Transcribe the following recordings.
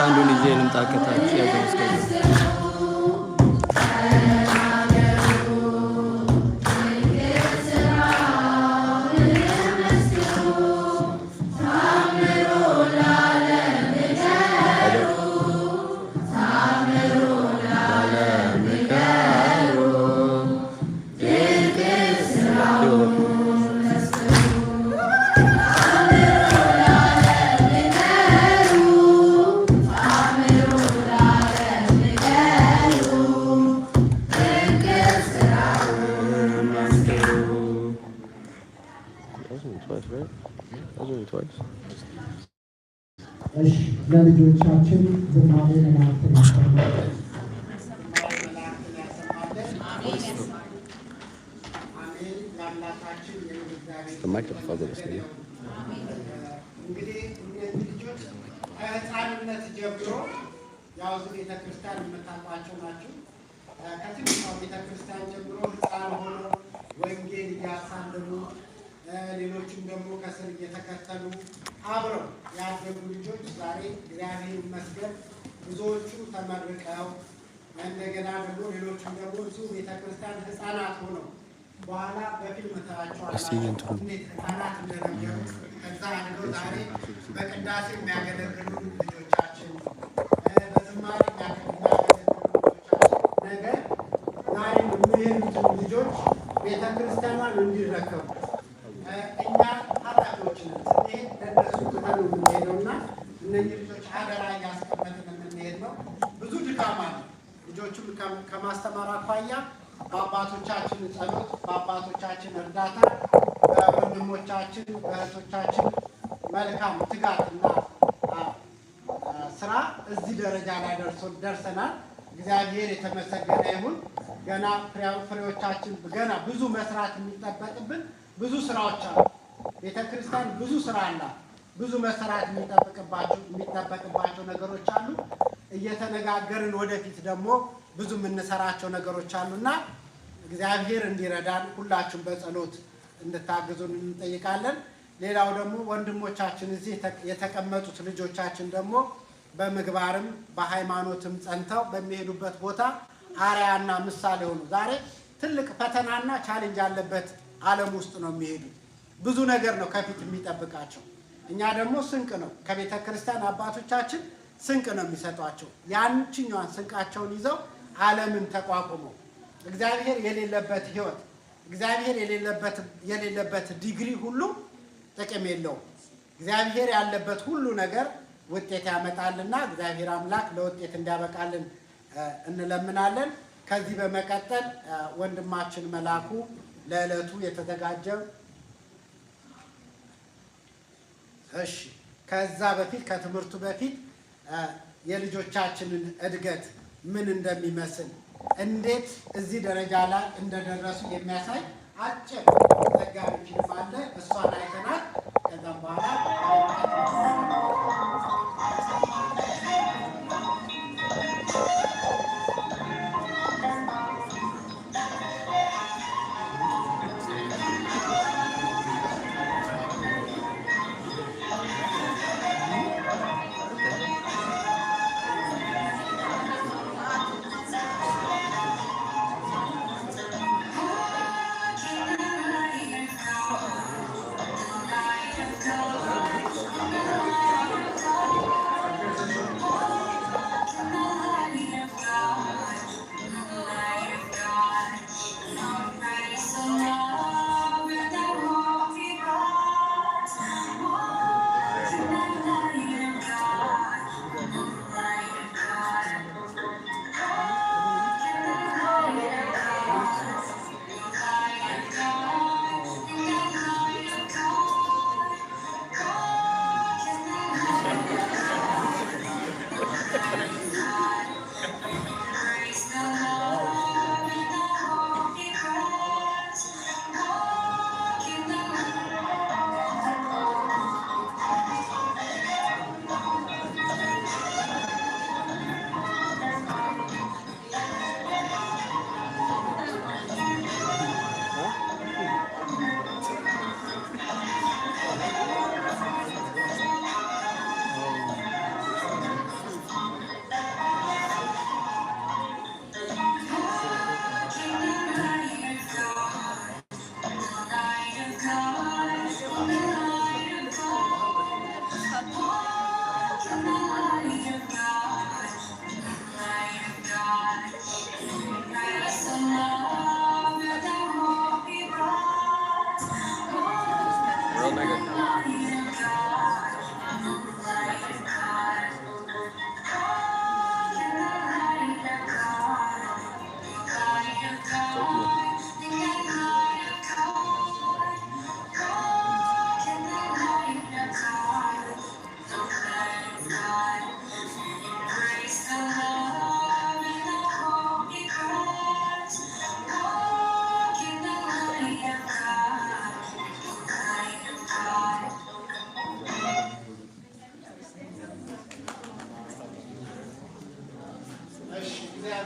አንዱን ይዤ ልምጣ ከታች ያለው እስከ ለልጆቻችን ዝማሬ መላእክትን ያሰማል። እንግዲህ እነዚህ ልጆች ከህፃንነት ጀምሮ ያው እዚህ ቤተክርስቲያን የምታውቋቸው ናቸው። ከትንሿ ቤተክርስቲያን ጀምሮ ህፃን ሆኖ ወንጌል እያሳለሙ ሌሎችም ደግሞ ከስር እየተከተሉ አብረው ያደጉ ልጆች ዛሬ እግዚአብሔር ይመስገን ብዙዎቹ ተመርቀው እንደገና ደግሞ ሌሎችም ደግሞ እዚሁ ቤተክርስቲያን ህፃናት ሆነው በኋላ በፊልም ታያቸዋላችሁ እንዴት ህፃናት እንደነበሩ ከዛ አድገው ዛሬ በቅዳሴ የሚያገለግሉ ልጆቻችን በዝማሬ የሚያገለግሉ ልጆቻችን ነገር ዛሬ የሚሄዱትን ልጆች ቤተክርስቲያኗን እንዲረከቡ እኛ ኃላፊዎች ነን። ስንሄድ ለእነሱ ትተን የምንሄደውና እነዚህ ልጆች ሀገራ እያስቀመጥን የምንሄድ ነው። ብዙ ድካም አለ። ልጆቹን ከማስተማር አኳያ በአባቶቻችን ጸሎት፣ በአባቶቻችን እርዳታ፣ በወንድሞቻችን በእህቶቻችን መልካም ትጋትና ስራ እዚህ ደረጃ ላይ ደርሰናል። እግዚአብሔር የተመሰገነ ይሁን። ገና ፍሬዎቻችን ገና ብዙ መስራት የሚጠበቅብን ብዙ ስራዎች አሉ። ቤተክርስቲያን ብዙ ስራ አላት። ብዙ መስራት የሚጠበቅባቸው ነገሮች አሉ። እየተነጋገርን ወደፊት ደግሞ ብዙ የምንሰራቸው ነገሮች አሉና እግዚአብሔር እንዲረዳን ሁላችሁም በጸሎት እንድታግዙን እንጠይቃለን። ሌላው ደግሞ ወንድሞቻችን እዚህ የተቀመጡት ልጆቻችን ደግሞ በምግባርም በሃይማኖትም ጸንተው በሚሄዱበት ቦታ አርአያና ምሳሌ ሆኑ። ዛሬ ትልቅ ፈተናና ቻሌንጅ ያለበት ዓለም ውስጥ ነው የሚሄዱ። ብዙ ነገር ነው ከፊት የሚጠብቃቸው። እኛ ደግሞ ስንቅ ነው ከቤተ ክርስቲያን አባቶቻችን ስንቅ ነው የሚሰጧቸው። ያንቺኛዋን ስንቃቸውን ይዘው ዓለምን ተቋቁመው እግዚአብሔር የሌለበት ህይወት እግዚአብሔር የሌለበት ዲግሪ ሁሉ ጥቅም የለውም። እግዚአብሔር ያለበት ሁሉ ነገር ውጤት ያመጣልና እግዚአብሔር አምላክ ለውጤት እንዲያበቃልን እንለምናለን። ከዚህ በመቀጠል ወንድማችን መላኩ ለዕለቱ የተዘጋጀው ከዛ በፊት ከትምህርቱ በፊት የልጆቻችንን እድገት ምን እንደሚመስል እንዴት እዚህ ደረጃ ላይ እንደደረሱ የሚያሳይ አጭር ዘጋቢ ፊልም አለ። እሷን አይተናል። ከዛም በኋላ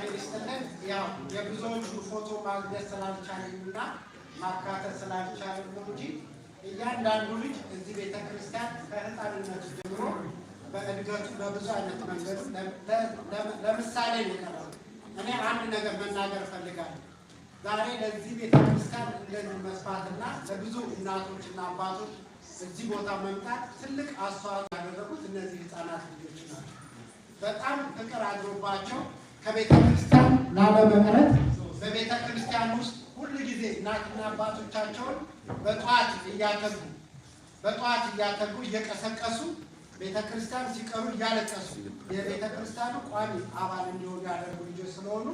እግዚአብሔር ይስጥልን። ያው የብዙዎቹ ፎቶ ማግኘት ስላልቻለንና ማካተት ስላልቻለን ነው እንጂ እያንዳንዱ ልጅ እዚህ ቤተክርስቲያን ከህፃንነቱ ጀምሮ በእድገቱ በብዙ አይነት መንገዱ ለምሳሌ ነው የቀረበው። እኔ አንድ ነገር መናገር እፈልጋለሁ። ዛሬ ለዚህ ቤተክርስቲያን እንደዚህ መስፋትና ለብዙ እናቶችና አባቶች እዚህ ቦታ መምጣት ትልቅ አስተዋጽኦ ያደረጉት እነዚህ ህፃናት ልጆች ናቸው። በጣም ፍቅር አድሮባቸው ከቤተክርስቲያን ላለመቅረት በቤተክርስቲያን ውስጥ ሁሉ ጊዜ እናትና አባቶቻቸውን በጠዋት እያተጉ እየቀሰቀሱ ቤተክርስቲያን ሲቀሩ እያለቀሱ የቤተክርስቲያኑ ቋሚ አባል እንዲሆኑ ያደርጉ ልጆች ስለሆኑ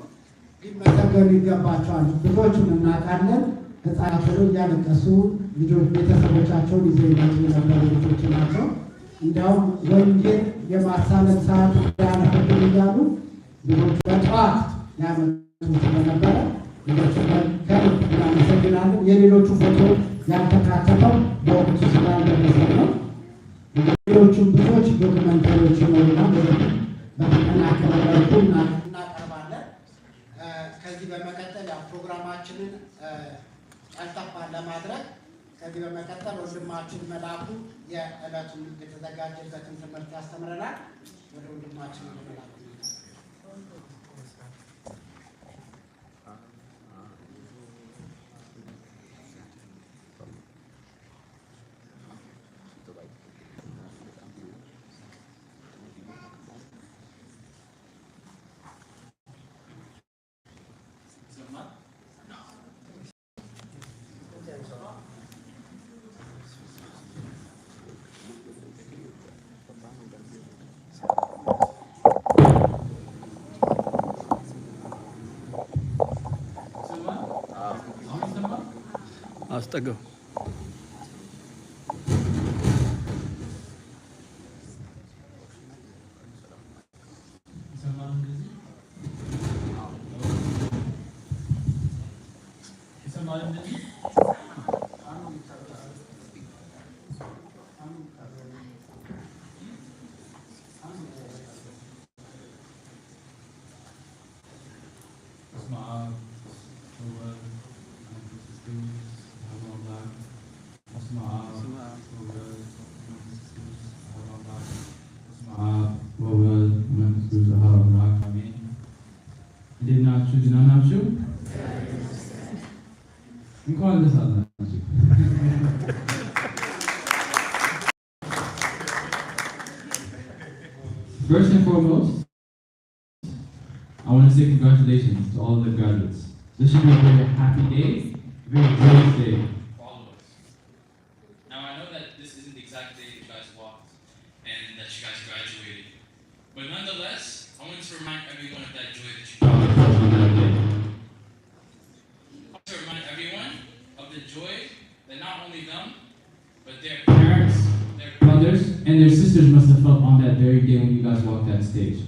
ሊመሰገኑ ይገባቸዋል። ብዙዎቹን እናውቃለን። ህፃናት እያለቀሱ ልጆች ቤተሰቦቻቸውን ይዘው ይመጡ የነበሩ ልጆች ናቸው። እንዲያውም ወንጌል የማሳለት ሰዓት ያነፈብን እያሉ ልጆች በጠዋት ያመጡ ስለነበረ ልጆች ከልብ እናመሰግናለን። የሌሎቹ ፎቶ ያልተካተተው በወቅቱ ስላልደረሰ ነው። ሌሎቹም ብዙዎች ዶክመንተሪዎች ነውና በተጠናከረ መልኩ እናቀርባለን። ከዚህ በመቀጠል ፕሮግራማችንን ቀልጠፋ ለማድረግ ከዚህ በመቀጠል ወንድማችን መላኩ የዕለቱን የተዘጋጀበትን ትምህርት ያስተምረናል። ወደ ወንድማችን መላኩ አስጠጋው። First and foremost, I want to say congratulations to all of the graduates. This should be a very happy day, a very joyous day for all of us. Now I know that this isn't the exact day you guys walked and that you guys graduated, but nonetheless, I want to remind everyone of that joy that you felt on that day. I want to remind everyone of the joy that not only them, but their parents, their brothers, and their sisters must have felt on that very day when you guys walked that stage.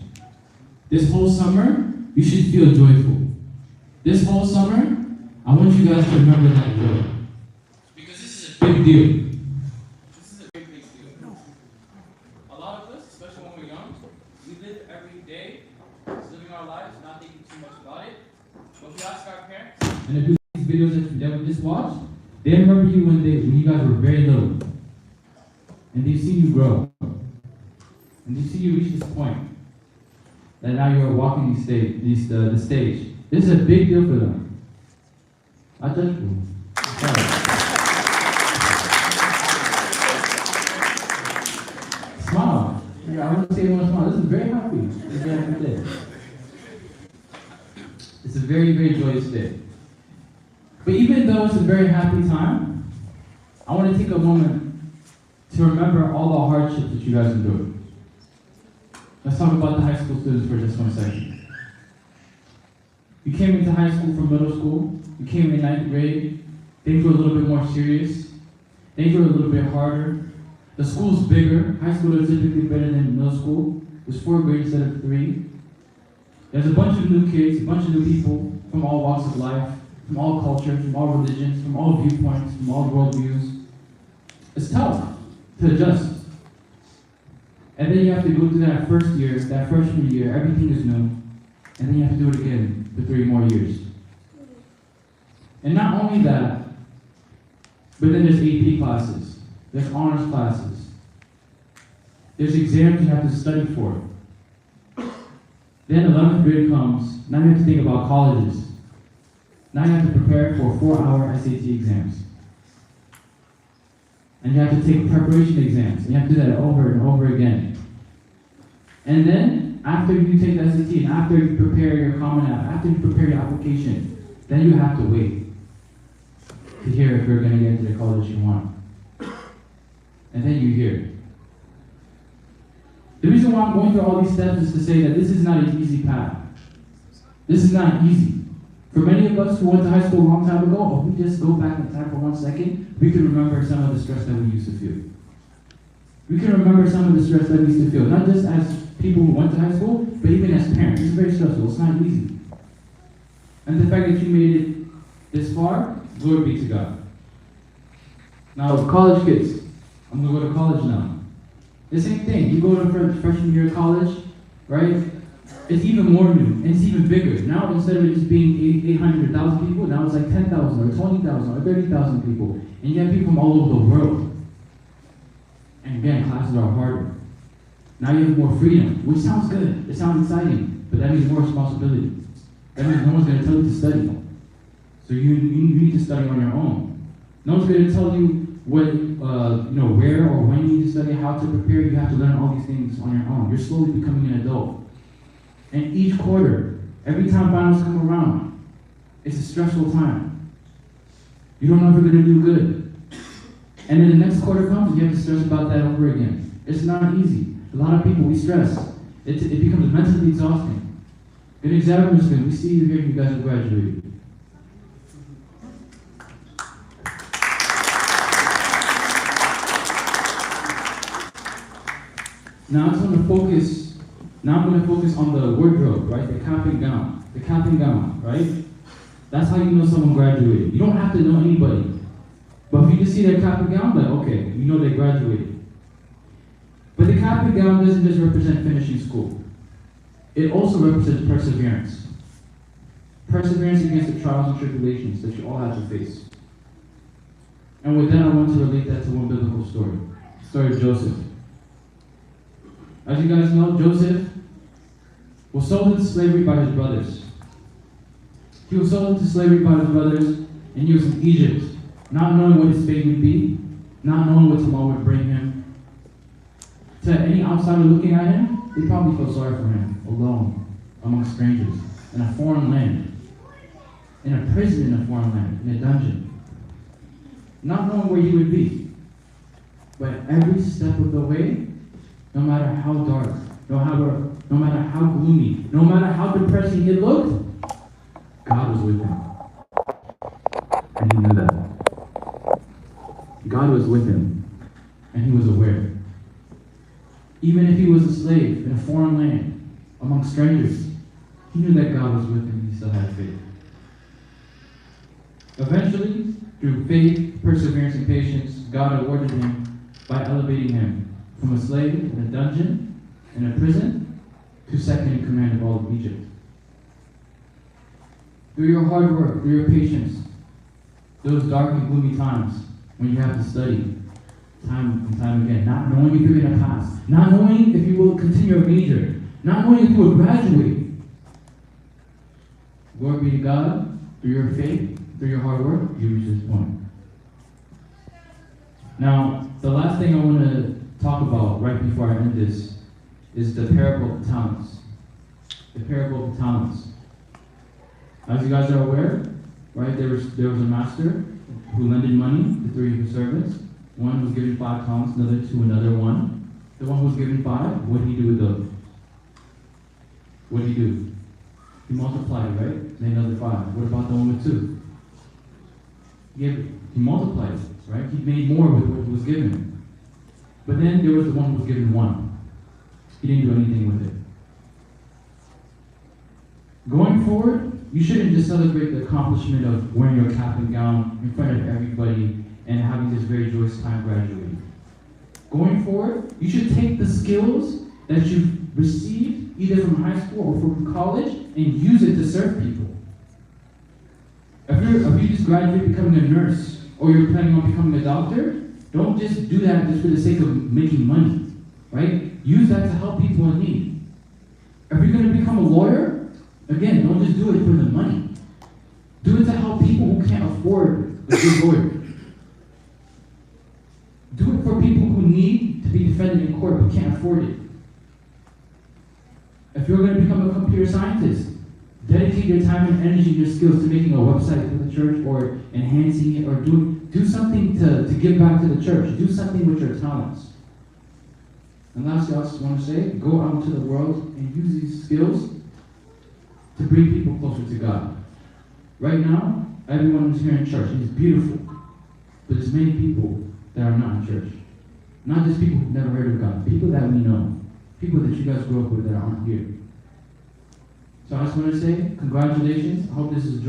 This whole summer, you should feel joyful. This whole summer, I want you guys to remember that joy. Because this is a big deal. This is a big deal. A lot of us, especially when we're young, we live every day, just living our lives, not thinking too much about it. But if you ask our parents, and if you see these videos that we just watched, they remember you when you guys were very little. And they've seen you grow. And they've seen you reach this point. That now you're walking the stage. This is a big deal for them. I touch you. Smile. Yeah, I want to say everyone smile. This is very happy. It's a very happy day. It's a very, very joyous day. But even though it's a very happy time, I want to take a moment to remember all the hardships that you guys endured. Let's talk about the high school students for just 1 second. You came into high school from middle school, you came in 9th grade, things were a little bit more serious, things were a little bit harder. The school's bigger, high school is typically better than middle school. There's 4 grades instead of 3. There's a bunch of new kids, a bunch of new people from all walks of life, from all cultures, from all religions, from all viewpoints, from all worldviews. It's tough to adjust. And then you have to go through that first year, that freshman year, everything is new. and then you have to do it again for 3 more years. And not only that, but then there's AP classes, there's honors classes, there's exams you have to study for. Then 11th grade comes, now you have to think about colleges. Now you have to prepare for 4-hour SAT exams. And you have to take preparation exams, and you have to do that over and over again. And then, after you take the SAT, and after you prepare your Common App, after you prepare your application, then you have to wait to hear if you're going to get into the college you want. And then you hear. The reason why I'm going through all these steps is to say that this is not an easy path. This is not easy. For many of us who went to high school a long time ago, if we just go back in time for 1 second, we can remember some of the stress that we used to feel. We can remember some of the stress that we used to feel, not just as people who went to high school, but even as parents. It's very stressful. It's not easy. And the fact that you made it this far, glory be to God. Now, college kids, I'm going to go to college now. The same thing. You go to freshman year of college, right? It's even more new, and it's even bigger. Now, instead of it just being 800,000 people, now it's like 10,000 or 20,000 or 30,000 people. And you have people from all over the world. And again, classes are harder. Now you have more freedom, which sounds good. It sounds exciting, but that means more responsibility. That means no one's going to tell you to study. So you need to study on your own. No one's going to tell you what, where or when you need to study, how to prepare. You have to learn all these things on your own. You're slowly becoming an adult. And each quarter, every time finals come around, it's a stressful time. You don't know if you're going to do good. And then the next quarter comes, you have to stress about that over again. It's not easy. A lot of people, we stress. It becomes mentally exhausting. Good examiners, we see you here, you guys have graduated. Now I'm going to focus on the wardrobe, right? The cap and gown. The cap and gown, right? That's how you know someone graduated. You don't have to know anybody. But if you just see their cap and gown, like, okay, you know they graduated. But the cap and gown doesn't just represent finishing school. It also represents perseverance. Perseverance against the trials and tribulations that you all have to face. And with that, I want to relate that to one biblical story. The story of Joseph. As you guys know, Joseph was sold into slavery by his brothers. He was sold into slavery by his brothers, and he was in Egypt, not knowing what his fate would be, not knowing what tomorrow would bring him. To any outsider looking at him, they probably felt sorry for him, alone, among strangers, in a foreign land, in a prison in a foreign land, in a dungeon, not knowing where he would be. But every step of the way, no matter how dark, no matter how gloomy, no matter how depressing it looked, God was with him. And he knew that. God was with him, and he was aware. Even if he was a slave in a foreign land, among strangers, he knew that God was with him and he still had faith. Eventually, through faith, perseverance, and patience, God awarded him by elevating him from a slave in a dungeon, in a prison, to second in command of all of Egypt. Through your hard work, through your patience, those dark and gloomy times when you have to study, time and time again, not knowing if you're going to pass, not knowing if you will continue your major, not knowing if you will graduate. Glory be to God, through your faith, through your hard work, you reach this point. Now, the last thing I want to talk about right before I end this is the parable of the talents. The parable of the talents. As you guys are aware, right, there was a master who lended money to 3 of his servants. One was given 5 talents, another to another 1. The one who was given 5, what did he do with those? What did he do? He multiplied, right? Made another 5. What about the one with 2? He multiplied, right? He made more with what he was given. But then there was the one who was given 1. He didn't do anything with it. Going forward, you shouldn't just celebrate the accomplishment of wearing your cap and gown in front of everybody and having this very joyous time graduating. Going forward, you should take the skills that you've received either from high school or from college and use it to serve people. If you just graduate becoming a nurse or you're planning on becoming a doctor, don't just do that just for the sake of making money, right? Use that to help people in need. If you're going to become a lawyer, again, don't just do it for the money. Do it to help people who can't afford a good lawyer. Do it for people who need to be defended in court but can't afford it. If you're going to become a computer scientist, dedicate your time and energy and your skills to making a website for the church or enhancing it or do something to give back to the church. Do something with your talents. And lastly, I just want to say, go out into the world and use these skills to bring people closer to God. Right now, everyone who's here in church is beautiful, but there's many people that are not in church. Not just people who've never heard of God, people that we know, people that you guys grew up with that aren't here. So I just want to say, congratulations. I hope this is a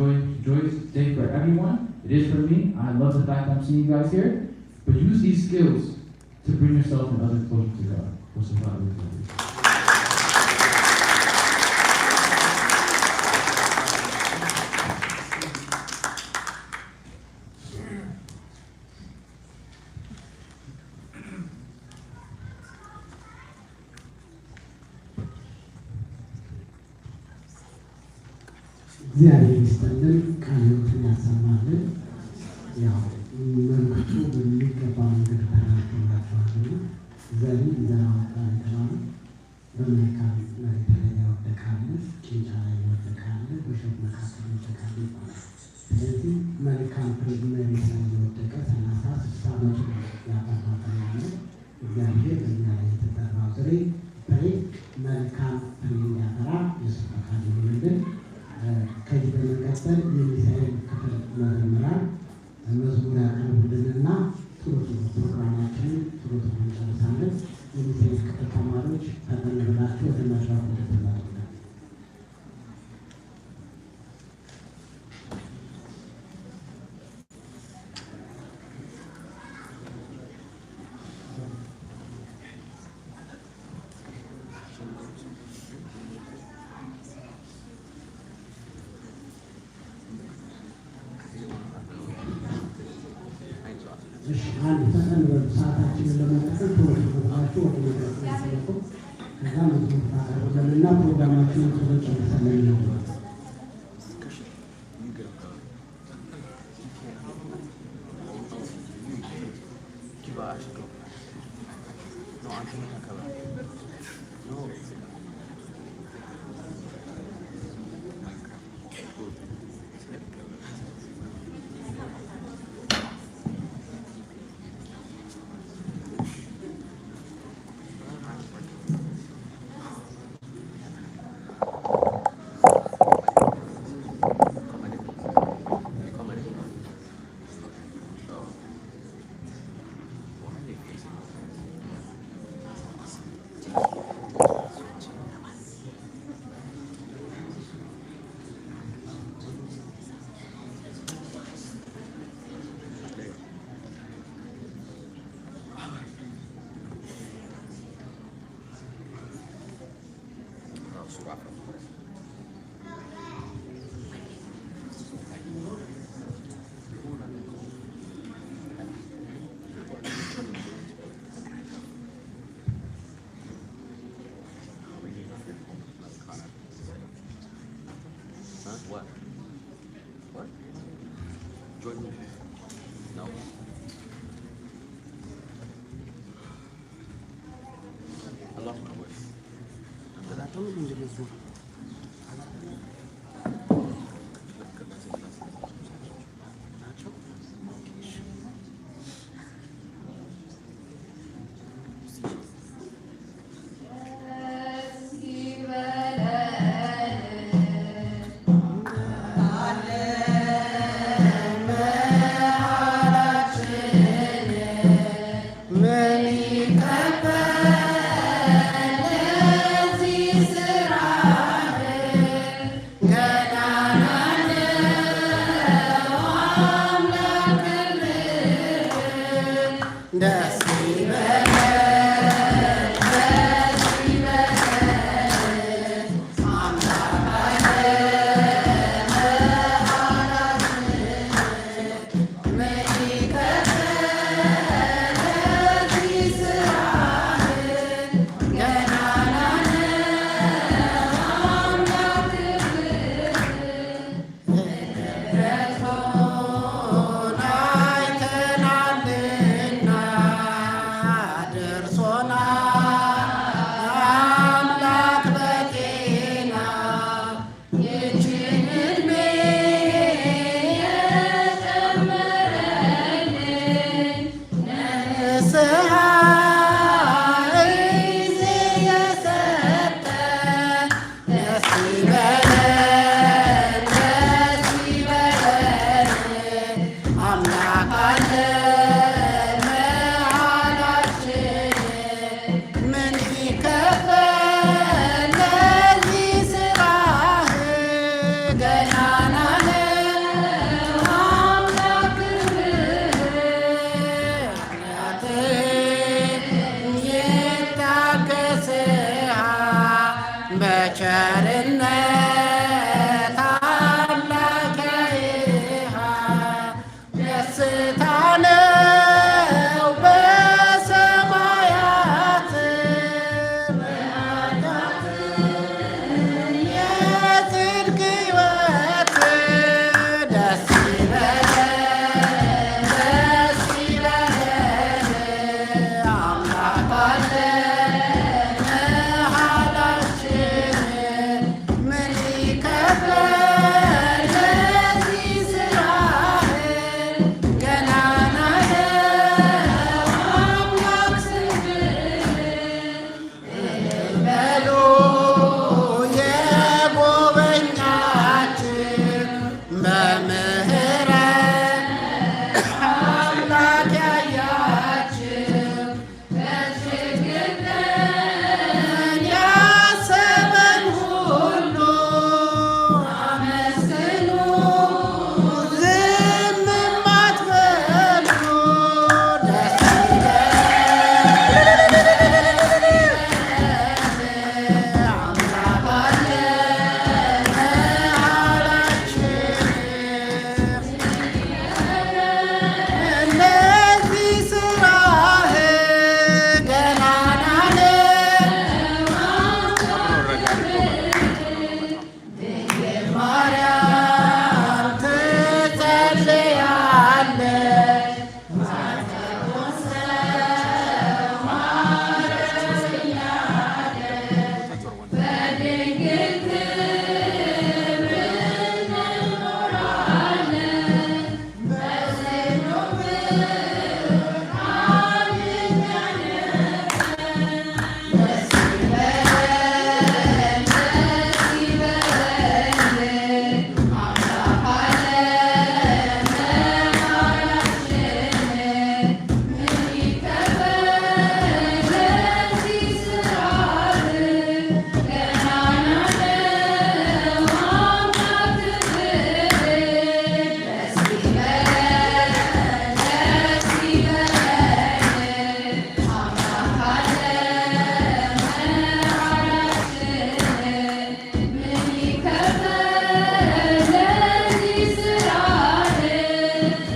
joyous day for everyone. It is for me. I love the fact that I'm seeing you guys here. But use these skills to bring yourself and others closer to God. እግዚአብሔር ይስጥልን፣ ቃሉን ያሰማልን። ያው መልእክቱ በሚገባ መንገድ ተናግሯልና ዘሪ ዘራውታ ይተናል በመልካም መሬት ላይ ያወደቃል፣ ጭንጫ ላይ ያወደቃል፣ በሾህ መካከል ያወደቃል ይባላል። ስለዚህ መልካም ፍሬ መሬት ላይ የወደቀ 30-60 ዓመት ያፈራል ያለ እግዚአብሔር በእኛ ላይ የተዘራው ፍሬ መልካም ፍሬ ያፈራ የእሱ ፈቃድ ይሁንልን። ከዚህ በመቀጠል የሚሳኤል ክፍል መዘምራን መዝሙር ያቀርቡልንና ጥሩ ፕሮግራማችንን ጥሩ እንጨርሳለን። የሚሳኤል ክፍል ተማሪዎች ፈጠን ብላችሁ ወደ መድረኩ እንድትመጡ። አንድ ፈጠን በሉ፣ ሰዓታችንን ለመጠቀም ተወስኖባችሁ ወደ መድረኩ ሲመጡ ከዛ መዝሙር ታቀርቡልንና ፕሮግራማችንን ጥሩ ጨርሰን ነው። What? What? Join me. No. I lost my voice. But I told him to this one. Many በቸርነት አምላክ ያይሃል ደስታ ነው በሰማያት የጽድቅ ሕይወት ደስ ይበለን ደስ ይበለን አምላክ አለን መሃላችን ምን ይከብዳል ለዚህ ስራህ ገናና ነው አምላክ ስምህ በሉ የጎበኛችን በምህረት አምላክ ያያችን በችግር ቀን ያሰበን ሁሉ አመስግኑ ዝምም አትበሉ ደስ ይበለን አምላክ አለን መሃላችን እነዚህ ስራህ ገናና ነው ድንግል ማርያም ትጸልያለች ማርያም ሰው ማረኝ እያለች በድንግል ክብር እንኖራለን በጽኑ ብርሃን እኛለን ደስ ይበለን አምላክ አለን መሃላችን ምን ይከበድ ለዚህ ስራህ ገናና ነው አምላክ ክብር ደስ ይበለን አምላክ አለን መሃላችን ምን ይከበድ ለዚህ ስራህ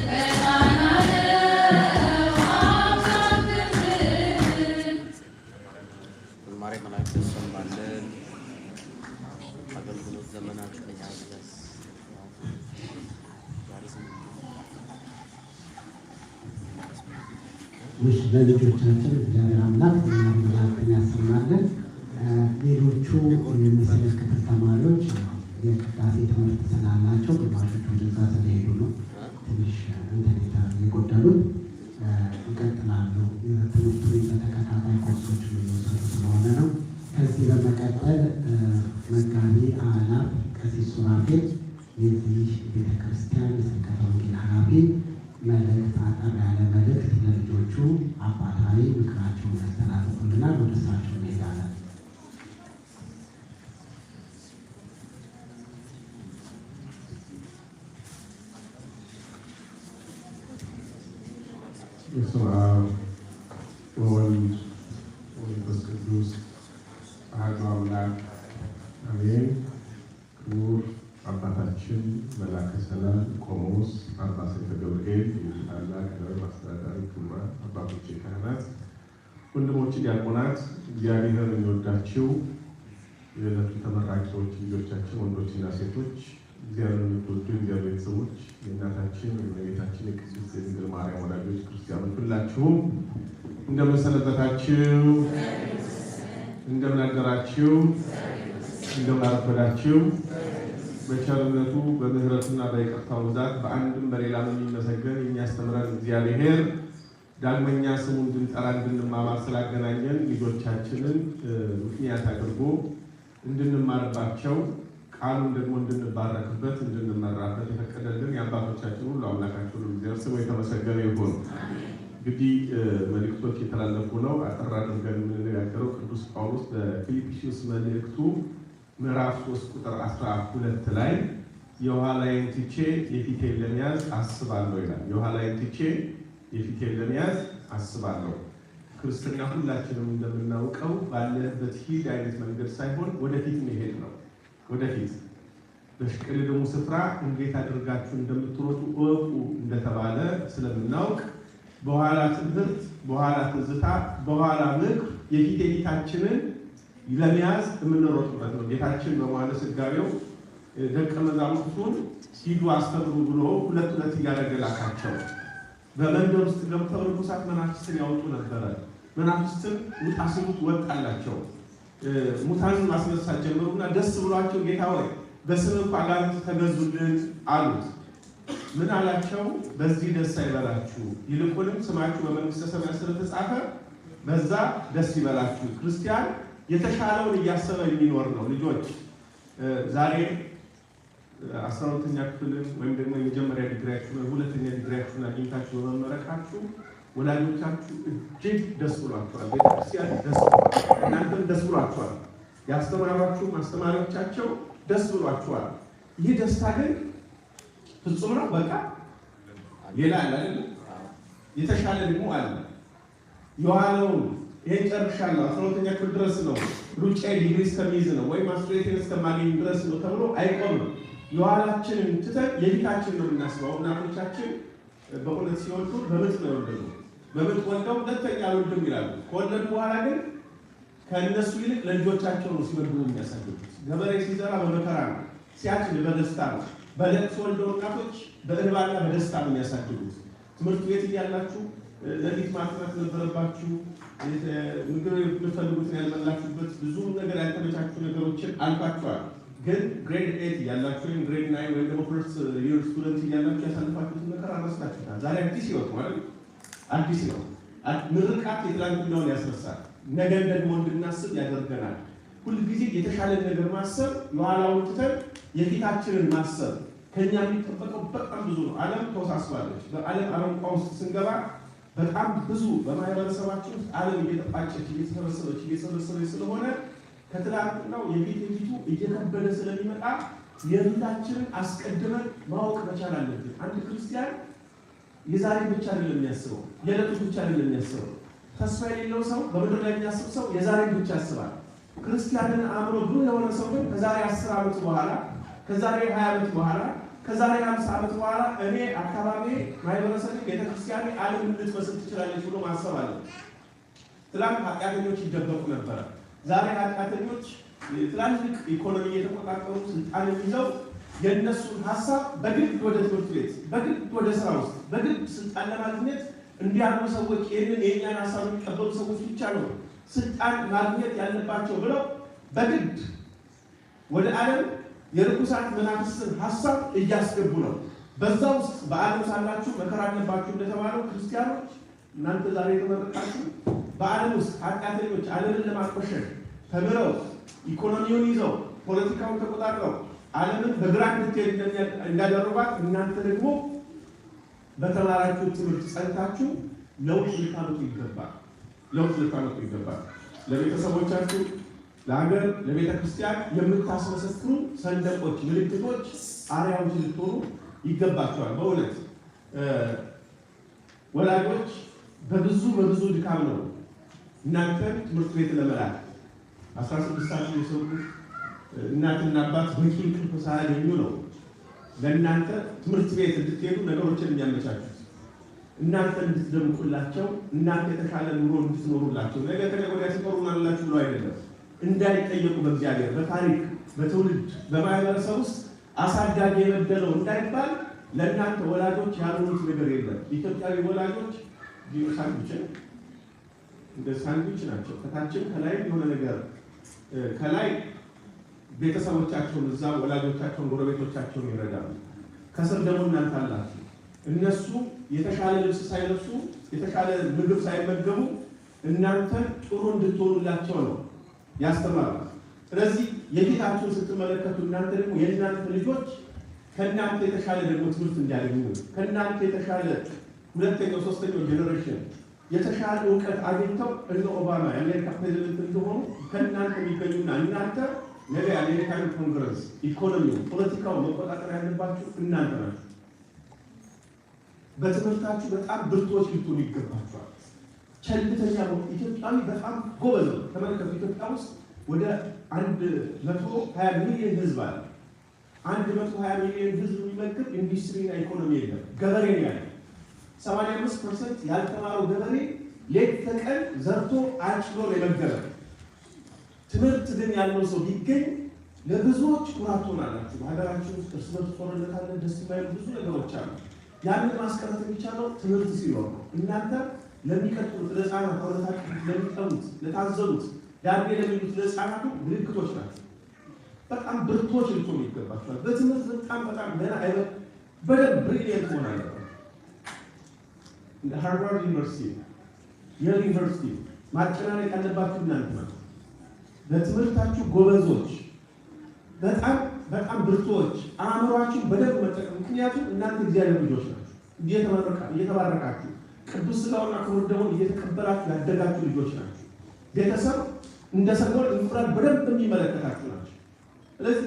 ገናና ነው አምላክ ክብር ዝማሬ መላእክት ያሰማልን አገልግሎት ዘመናችን ያድረስ ውሽ ለልጆቻችን እግዚአብሔር አምላክ መላእክትን ያሰማልን። ሌሎቹ የመሰረት ክፍል ተማሪዎች የቅዳሴ ትምህርት ስላላቸው ግማሾች ወደዛ ስለሄዱ ነው ትንሽ ኢንተርኔት የጎደሉት ይቀጥላሉ። ትምህርቱን በተከታታይ ኮርሶች የሚወሰዱ ስለሆነ ነው። ከዚህ በመቀጠል መጋቢ አእላፍ ቀሲስ ሱራፌል የዚህ ቤተክርስቲያን የስብከተ ወንጌል ኃላፊ መልእክት አጠር ያለ መልእክት ለልጆቹ አባታዊ ምክራቸውን ያስተላልፉልናል። ወደ እሳቸው እንሄዳለን። በስመ አብ ወወልድ ወመንፈስ ቅዱስ አሐዱ አምላክ አሜን። ክቡር አባታችን መላከ ሰላም ቆሞስ አባ ሰይፈ ገብርኤል ታላቅ ደብር አስተዳዳሪ፣ ክቡራን አባቶቼ ካህናት፣ ወንድሞች ዲያቆናት፣ እግዚአብሔር የሚወዳችሁ የዕለቱ ተመራቂዎች ልጆቻችን ወንዶችና ሴቶች፣ እግዚአብሔር የምትወዱ እግዚአብሔር ቤተሰቦች፣ የእናታችን የእመቤታችን የቅድስት ድንግል ማርያም ወዳጆች ክርስቲያኖች ሁላችሁም እንደምን ሰነበታችሁ? እንደምን አደራችሁ? እንደምን አረፈዳችሁ? በቸርነቱ በምህረቱና በይቅርታው ብዛት በአንድም በሌላም የሚመሰገን የሚያስተምረን እግዚአብሔር ዳግመኛ ስሙ እንድንጠራ እንድንማማር ስላገናኘን ልጆቻችንን ምክንያት አድርጎ እንድንማርባቸው ቃሉን ደግሞ እንድንባረክበት እንድንመራበት የፈቀደልን የአባቶቻችን ሁሉ አምላካችን ሁሉ እግዚአብሔር ስሙ የተመሰገነ ይሁን። እንግዲህ መልእክቶች የተላለፉ ነው። አጠር አድርገን የምንነጋገረው ቅዱስ ጳውሎስ በፊልጵስዩስ መልእክቱ ምዕራፍ 3 ቁጥር 12 ላይ የኋላዬን ትቼ የፊቴን ለመያዝ አስባለሁ ይላል። የኋላዬን ትቼ የፊቴን ለመያዝ አስባለሁ። ክርስትና ሁላችንም እንደምናውቀው ባለበት ሂድ አይነት መንገድ ሳይሆን ወደፊት መሄድ ነው። ወደፊት በሽቅድድሙ ስፍራ እንዴት አድርጋችሁ እንደምትሮጡ እወቁ እንደተባለ ስለምናውቅ በኋላ ትምህርት፣ በኋላ ትዝታ፣ በኋላ ምክር የፊታችንን ለመያዝ የምንሮጥበት ነው። ጌታችን በመዋዕለ ሥጋዌው ደቀ መዛሙርቱን ሂዱ አስተምሩ ብሎ ሁለት እያደረገ ላካቸው። በመንደር ውስጥ ገብተው ርኩሳት መናፍስትን ያወጡ ነበረ። መናፍስትን ውጣ ሲሉት ወጣላቸው። ሙታንን ማስነሳት ጀመሩና ደስ ብሏቸው ጌታ ሆይ በስምህ አጋንንት ተገዙልን አሉት። ምን አላቸው? በዚህ ደስ አይበላችሁ፣ ይልቁንም ስማችሁ በመንግሥተ ሰማያት ስለተጻፈ በዛ ደስ ይበላችሁ። ክርስቲያን የተሻለውን እያሰበ የሚኖር ነው። ልጆች ዛሬ 12ኛ ክፍልን ወይም ደግሞ የመጀመሪያ ዲግሪያችሁን ወይ ሁለተኛ ዲግሪያችሁን አግኝታችሁ በመመረቃችሁ ወላጆቻችሁ እጅግ ደስ ብሏቸዋል። ቤተክርስቲያን ደስ ብሏቸዋል። እናንተም ደስ ብሏቸዋል። ያስተማሯችሁ አስተማሪዎቻቸው ደስ ብሏቸዋል። ይህ ደስታ ግን ፍጹም ነው። በቃ ሌላ አለ አይደል? የተሻለ ደግሞ አለ። የኋላውን ይሄን ጨርሻለሁ 12ኛ ክፍል ድረስ ነው ሩጫዬ ዲግሪ እስከሚይዝ ነው ወይም ማስትሬቴን እስከማገኝ ድረስ ነው ተብሎ አይቆምም። የኋላችንን ትተን የፊታችን ነው የምናስበው። እናቶቻችን በእውነት ሲወልዱ በምጥ ነው የወለዱ። በምጥ ወልደው ሁለተኛ አልወልድም ይላሉ። ከወለዱ በኋላ ግን ከእነሱ ይልቅ ለልጆቻቸው ነው ሲመግቡ የሚያሳድጉት። ገበሬ ሲዘራ በመከራ ነው፣ ሲያጭድ በደስታ ነው። በለቅሶ ወልደው እናቶች በእንባና በደስታ ነው የሚያሳድጉት። ትምህርት ቤት እያላችሁ ለሊት ማጥናት ነበረባችሁ። ምግብ የምትፈልጉትን ያልበላችሁበት ብዙ ነገር ያልተመቻችሁ ነገሮችን አልፋችኋል። ግን ግሬድ 8 እያላችሁ ወይም ግሬድ 9 ወይም ደግሞ ፈርስት ይር ስቱደንት እያላችሁ ያሳልፋችሁትን ነገር አረስታችሁታል። ዛሬ አዲስ ህይወት ማለት አዲስ ነው። ምርቃት የትላንትናውን ያስረሳል። ነገን ደግሞ እንድናስብ ያደርገናል። ሁልጊዜ የተሻለን ነገር ማሰብ፣ የኋላውን ትተን የፊታችንን ማሰብ ከኛ የሚጠበቀው በጣም ብዙ ነው። ዓለም ተወሳስባለች። በዓለም አረንቋ ውስጥ ስንገባ በጣም ብዙ በማህበረሰባችን ውስጥ ዓለም እየተጣጨች እየተሰበሰበች ስለሆነ ከትላንትናው የፊቱ እየከበደ ስለሚመጣ የፊታችንን አስቀድመን ማወቅ መቻል አለብን። አንድ ክርስቲያን የዛሬ ብቻ አይደለም የሚያስበው፣ የዕለቱ ብቻ አይደለም የሚያስበው። ተስፋ የሌለው ሰው በምድር ላይ የሚያስብ ሰው የዛሬ ብቻ ያስባል። ክርስቲያንን አእምሮ ብሩህ የሆነ ሰው ግን ከዛሬ 10 ዓመት በኋላ፣ ከዛሬ 20 ዓመት በኋላ፣ ከዛሬ 50 ዓመት በኋላ እኔ አካባቢ ማህበረሰብ ቤተክርስቲያን ዓለም ልትመስል ትችላለች ብሎ ማሰብ አለ። ትላንት ኃጢአተኞች ይደበቁ ነበረ። ዛሬ ኃጢአተኞች ትላልቅ ኢኮኖሚ የተቆጣጠሩ ስልጣን ይዘው የእነሱን ሀሳብ በግድ ወደ ትምህርት ቤት፣ በግድ ወደ ስራ ውስጥ፣ በግድ ስልጣን ለማግኘት እንዲያሉ ሰዎች ይህንን የእኛን ሀሳብ የሚቀበሉ ሰዎች ብቻ ነው ስልጣን ማግኘት ያለባቸው ብለው በግድ ወደ ዓለም የርኩሳት መናፍስትን ሀሳብ እያስገቡ ነው። በዛ ውስጥ በዓለም ሳላችሁ መከራ አለባችሁ እንደተባለው ክርስቲያኖች እናንተ ዛሬ የተመረቃችሁ በዓለም ውስጥ ኃጢአተኞች ዓለምን ለማቆሸሽ ተምረው ኢኮኖሚውን ይዘው ፖለቲካውን ተቆጣጥረው ዓለምን በግራ እንድትሄድ እንዳደረጓት እናንተ ደግሞ በተማራችሁ ትምህርት ጸንታችሁ ለውጥ ልታመጡ ይገባል። ለውጥ ልታመጡ ይገባል። ለቤተሰቦቻችሁ፣ ለሀገር፣ ለቤተ ክርስቲያን የምታስመሰክሩ ሰንደቆች፣ ምልክቶች፣ አርአያዎች ልትሆኑ ይገባቸዋል። በእውነት ወላጆች በብዙ ድካም ነው እናንተን ትምህርት ቤት ለመላክ 16 ሰዓት የሰሩ እናትና አባት በቂ እንቅልፍ ሳያገኙ ነው ለእናንተ ትምህርት ቤት እንድትሄዱ ነገሮችን የሚያመቻቹት። እናንተ እንድትደምቁላቸው፣ እናንተ የተሻለ ኑሮ እንድትኖሩላቸው፣ ነገ ከነገ ወዲያ ሲኖሩናላችሁ ብሎ አይደለም። እንዳይጠየቁ በእግዚአብሔር በታሪክ በትውልድ በማህበረሰብ ውስጥ አሳዳጊ የበደለው እንዳይባል ለእናንተ ወላጆች ያሉት ነገር የለም። ኢትዮጵያዊ ወላጆች እንደ ሳንድዊች ናቸው። ከታችም ከላይ የሆነ ነገር ከላይ ቤተሰቦቻቸውን እዛ ወላጆቻቸውን ጎረቤቶቻቸውን ይረዳሉ። ከስር ደግሞ እናንተ አላችሁ። እነሱ የተሻለ ልብስ ሳይለብሱ የተሻለ ምግብ ሳይመገቡ እናንተ ጥሩ እንድትሆኑላቸው ነው ያስተማሩት። ስለዚህ የፊታችሁን ስትመለከቱ እናንተ ደግሞ የእናንተ ልጆች ከእናንተ የተሻለ ደግሞ ትምህርት እንዲያገኙ ከእናንተ የተሻለ ሁለተኛው ሶስተኛው ጄኔሬሽን የተሻለ እውቀት አግኝተው እነ ኦባማ የአሜሪካ ፕሬዚደንት እንደሆኑ ከእናንተ የሚገኙና እናንተ ነገ የአሜሪካን ኮንግረስ ኢኮኖሚው ፖለቲካው መቆጣጠር ያለባችሁ እናንተ ናችሁ። በትምህርታችሁ በጣም ብርቱዎች ልትሆኑ ይገባችኋል። ቸልተኛ ነው። ኢትዮጵያዊ በጣም ጎበዝ ነው። ተመልከቱ፣ ኢትዮጵያ ውስጥ ወደ 120 ሚሊዮን ህዝብ አለ። 120 ሚሊዮን ህዝብ የሚመግብ ኢንዱስትሪና ኢኮኖሚ የለም። ገበሬ ነው ያለው። 85% ያልተማረው ገበሬ ሌት ተቀን ዘርቶ አጭዶ የመገበ። ትምህርት ግን ያለው ሰው ቢገኝ ለብዙዎች ኩራት ሆናላችሁ። በሀገራችን ውስጥ እርስ በርስ ጦርነት አለ፣ ደስ የማይሉ ብዙ ነገሮች አሉ። ያንን ማስቀረት የሚቻለው ትምህርት ሲኖር ነው። እናንተ ለሚቀጥሉት ለህፃናት ተወለታችሁ ለሚጠሙት ለታዘሉት ዳንዴ ለሚሉት ለህፃናቱ ምልክቶች ናቸው። በጣም ብርቶች ልትሆኑ ይገባችኋል። በትምህርት በጣም ገና በደንብ ብሪሊየንት መሆን አለበት። እንደ ሃርቫርድ ዩኒቨርሲቲ፣ የል ዩኒቨርሲቲ ማጨናነቅ ያለባችሁ እናንተ ናችሁ። በትምህርታችሁ ጎበዞች፣ በጣም ብርቶች፣ አእምሯችሁን በደንብ መጠቀም። ምክንያቱም እናንተ እግዚአብሔር ልጆች ናችሁ። እየተባረካችሁ ቅዱስ ሥጋውና ክቡር ደሙን እየተቀበላችሁ ያደጋችሁ ልጆች ናችሁ። ቤተሰብ እንደ ሰጎን እንቁላል በደንብ የሚመለከታችሁ ናቸው። ስለዚህ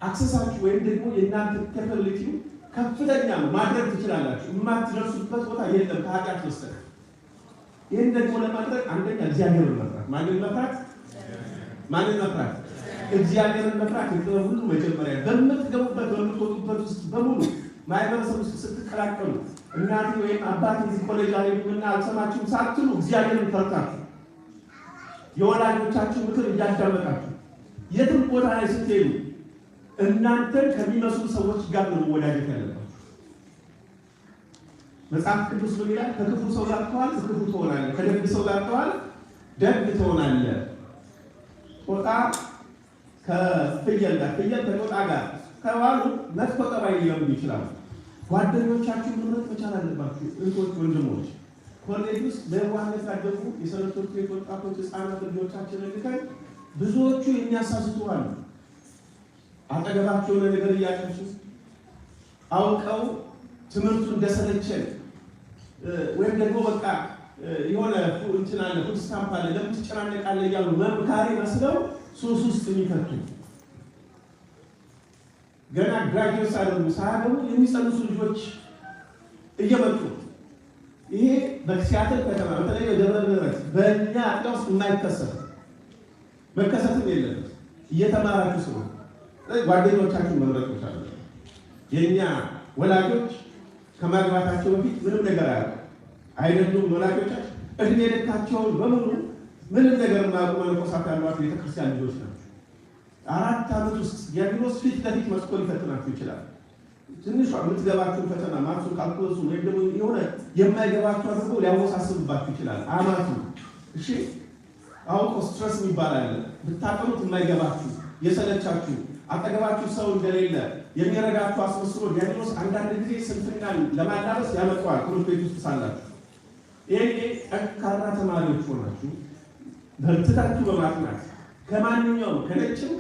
አክሰሳችሁ ወይም ደግሞ የእናንተ ካፓቢሊቲው ከፍተኛ ነው። ማድረግ ትችላላችሁ። የማትደርሱበት ቦታ የለም ከኃጢአት በስተቀር። ይህን ደግሞ ለማድረግ አንደኛ እግዚአብሔርን መፍራት። ማንን መፍራት? እግዚአብሔርን መፍራት። የጥበብ ሁሉ መጀመሪያ በምትገቡበት በምትወጡበት ውስጥ በሙሉ ማህበረሰብ ውስጥ ስትቀላቀሉ እናቴ ወይም አባቴ እዚህ ኮሌጅ አልሄድምና አልሰማችሁም ሳትሉ እግዚአብሔርን ፈርታችሁ የወላጆቻችሁ ምክር እያዳመጣችሁ የትም ቦታ ላይ ስትሄዱ እናንተን ከሚመስሉ ሰዎች ጋር ነው መወዳጀት ያለባችሁ። መጽሐፍ ቅዱስ ምን ይላል? ከክፉ ሰው ጋር ተዋል ክፉ ትሆናለህ፣ ከደግ ሰው ጋር ተዋል ደግ ትሆናለህ። ጦጣ ከፍየል ጋር፣ ፍየል ከጦጣ ጋር ተዋሉ መጥፎ ጠባይ ሊለምዱ ይችላሉ። ጓደኞቻችሁን መምረጥ መቻል አለባችሁ። እህቶች፣ ወንድሞች ኮሌጅ ውስጥ በዋህነት ያደጉ የሰንበት ትምህርት ቤት ወጣቶች ህፃናት ልጆቻችንን ልከን ብዙዎቹ የሚያሳስቱ አሉ። አጠገባቸው ነገር እያቀሱ አውቀው ትምህርቱ እንደሰለቸን ወይም ደግሞ በቃ የሆነ እንትን አለ ፉድ ስታምፕ አለ ለምን ትጨናነቃለህ እያሉ መምካሪ መስለው ሱስ ውስጥ የሚከቱ ገና ግራጁዌት ሳያደርጉ የሚጸንሱ ልጆች እየመጡ ይሄ በሲያትል ከተማ በተለይ በደብረ ምሕረት በእኛ አጥቢያ ውስጥ የማይከሰት መከሰትም የለም። እየተማራችሁ ስለሆነ ጓደኞቻችሁን መምረጥ ይቻላል። የእኛ ወላጆች ከማግባታቸው በፊት ምንም ነገር አይደሉም። ወላጆቻችን እድሜ ልካቸውን በሙሉ ምንም ነገር የማያውቁ መነኮሳት ያሏቸው ቤተክርስቲያን ልጆች ናቸው። 4 ዓመት ውስጥ ዲያግኖስ ፊት ለፊት መስኮ ሊፈትናችሁ ይችላል። ትንሿ የምትገባችሁን ፈተና ማርሱ ካልኩለሱ ወይም ደግሞ የሆነ የማይገባችሁ አድርጎ ሊያወሳስብባችሁ ይችላል። አማቱ እሺ አውቆ ስትረስ የሚባል አለ። ብታጠኑት የማይገባችሁ የሰለቻችሁ አጠገባችሁ ሰው እንደሌለ የሚረዳችሁ አስመስሎ ዲያግኖስ አንዳንድ ጊዜ ስንፍናን ለማዳረስ ያመጣዋል። ትምህርት ቤት ውስጥ ሳላችሁ ይሄ ጠንካራ ተማሪዎች ሆናችሁ በርትታችሁ በማጥናት ከማንኛውም ከነጭም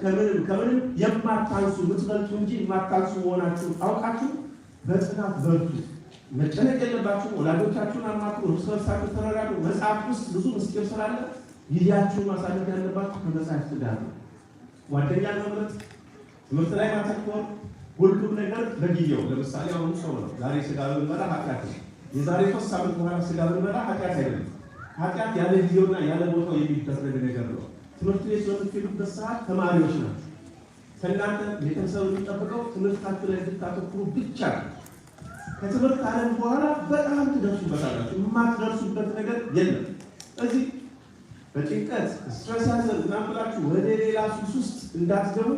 ከምንም የማታንሱ የምትበልጡ እንጂ የማታንሱ መሆናችሁ አውቃችሁ በጽናት በርቱ። መጨነቅ የለባችሁም። ወላጆቻችሁን አማክሩ፣ እርስ በርሳችሁ ተረዳዱ። መጽሐፍ ውስጥ ብዙ ምስጢር ስላለ ጊዜያችሁን ማሳለፍ ያለባችሁ ከመጽሐፍት ጋር ነው። ጓደኛን መምረጥ፣ ትምህርት ላይ ማተኮር፣ ሁሉም ነገር በጊዜው። ለምሳሌ አሁን ሰው ነው ዛሬ ስጋ ብንበላ ኃጢአት ነው። የዛሬ 3 ሳምንት በኋላ ስጋ ብንበላ ኃጢአት አይደለም። ኃጢአት ያለ ጊዜውና ያለ ቦታው የሚደረግ ነገር ነው። ትምህርት ቤት በምትሄዱበት ሰዓት ተማሪዎች ናቸው። ከእናንተ ቤተሰብ የሚጠብቀው ትምህርታችሁ ላይ እንድታተኩሩ ብቻ ነው። ከትምህርት ዓለም በኋላ በጣም ትደርሱበታላችሁ። የማትደርሱበት ነገር የለም። እዚህ በጭንቀት ስትረስ ያዘን ምናምን ብላችሁ ወደ ሌላ ሱስ ውስጥ እንዳትገቡ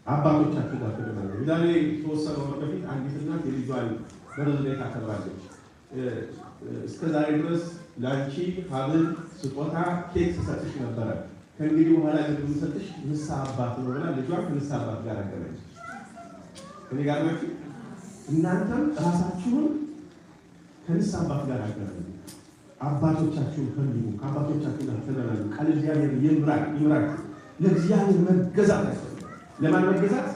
አባቶቻችሁ ጋር ተገናኙ። ዛሬ ተወሰነ ወር በፊት አንዲት እናት የልጇን በርዝዴይ ታከብራለች። እስከ ዛሬ ድረስ ለአንቺ ሀብል፣ ስጦታ፣ ኬክ ስሰጥሽ ነበረ። ከእንግዲህ በኋላ ግን የምሰጥሽ ንስሐ አባት ነው ብላ ልጇን ከንስሐ አባት ጋር አገናኘች። እኔ ጋር ናችሁ። እናንተም ራሳችሁን ከንስሐ አባት ጋር አገናኙ። አባቶቻችሁን ፈልጉ፣ ከአባቶቻችሁ ጋር ተገናኙ። ቃል እግዚአብሔር ይምራችሁ። ለእግዚአብሔር መገዛት ያስፈልጋል። ለማን መገዛት?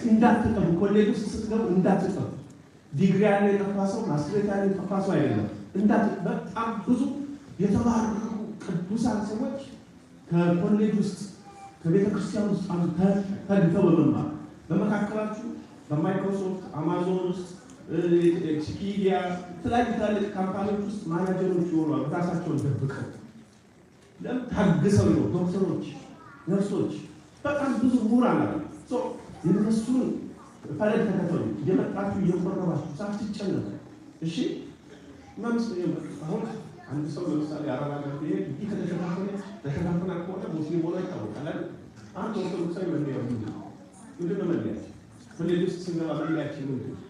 እንዳትጠፉ። ኮሌጅ ውስጥ ስትገቡ እንዳትጠፉ። ዲግሪ ያለ የጠፋ ሰው ማስትሬት ያለ የጠፋ ሰው አይደለም። በጣም ብዙ የተማሩ ቅዱሳን ሰዎች ከኮሌጅ ውስጥ ከቤተ ክርስቲያን ውስጥ ተግተው በመማር በመካከላችሁ በማይክሮሶፍት አማዞን ውስጥ ቺኪዲያ ትላልቅ ካምፓኒዎች ውስጥ ማናጀሮች ይሆናሉ። ራሳቸውን ደብቀው ታግሰው ነው ዶክተሮች፣ ነርሶች በጣም ብዙ ምሁራን አሉ። የእነሱን ፈለግ ተከተሉ። እየመጣችሁ እየቆረባችሁ ሳትጨነቁ እሺ። አሁን አንድ ሰው ለምሳሌ አረብ ሀገር ቢሄድ ይህ ተሸፋፈና ከሆነ ሙስሊም ሆኖ ይታወቃል አይደል? አንድ ኦርቶዶክሳዊ መለያው ምንድን ነው መለያቸው? በሌላ ውስጥ ስንገባ መለያችን ምንድን ነው?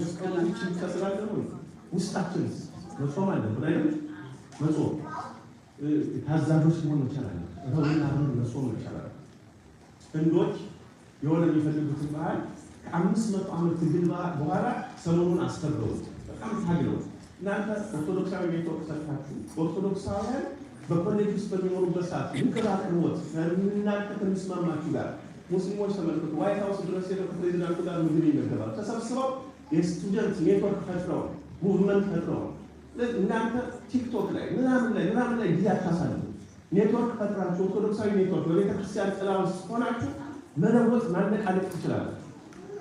መስቀላችን ከስላለ ነው። ውስጣችን መጾም አለብን አይደል? መጾም ታዛዦች መሆን ይቻላል። ረቡዕና ዓርብ መጾም ይቻላል። ህንዶች የሆነ የሚፈልጉትን ባህል ከ500 ዓመት ትግል በኋላ ሰሞኑን አስከብረው በጣም ታግለው እናንተ ኦርቶዶክሳዊ ኔትወርክ ሰርታችሁ ኦርቶዶክሳውያን በኮሌጅ ውስጥ በሚኖሩበት ሰዓት ምክራቅርቦት እናንተ ከሚስማማችሁ ጋር ሙስሊሞች ተመልክቱ ዋይት ሀውስ ድረስ ሄደው ከፕሬዚዳንቱ ጋር ምግብ ይመገባሉ። ተሰብስበው የስቱደንት ኔትወርክ ፈጥረዋል፣ ሙቭመንት ፈጥረዋል። እናንተ ቲክቶክ ላይ ምናምን ላይ ጊዜ አታሳልፉ። ኔትወርክ ፈጥራችሁ ኦርቶዶክሳዊ ኔትወርክ በቤተክርስቲያን ጥላ ውስጥ ሆናችሁ መለወጥ ማነቃነቅ ትችላላችሁ።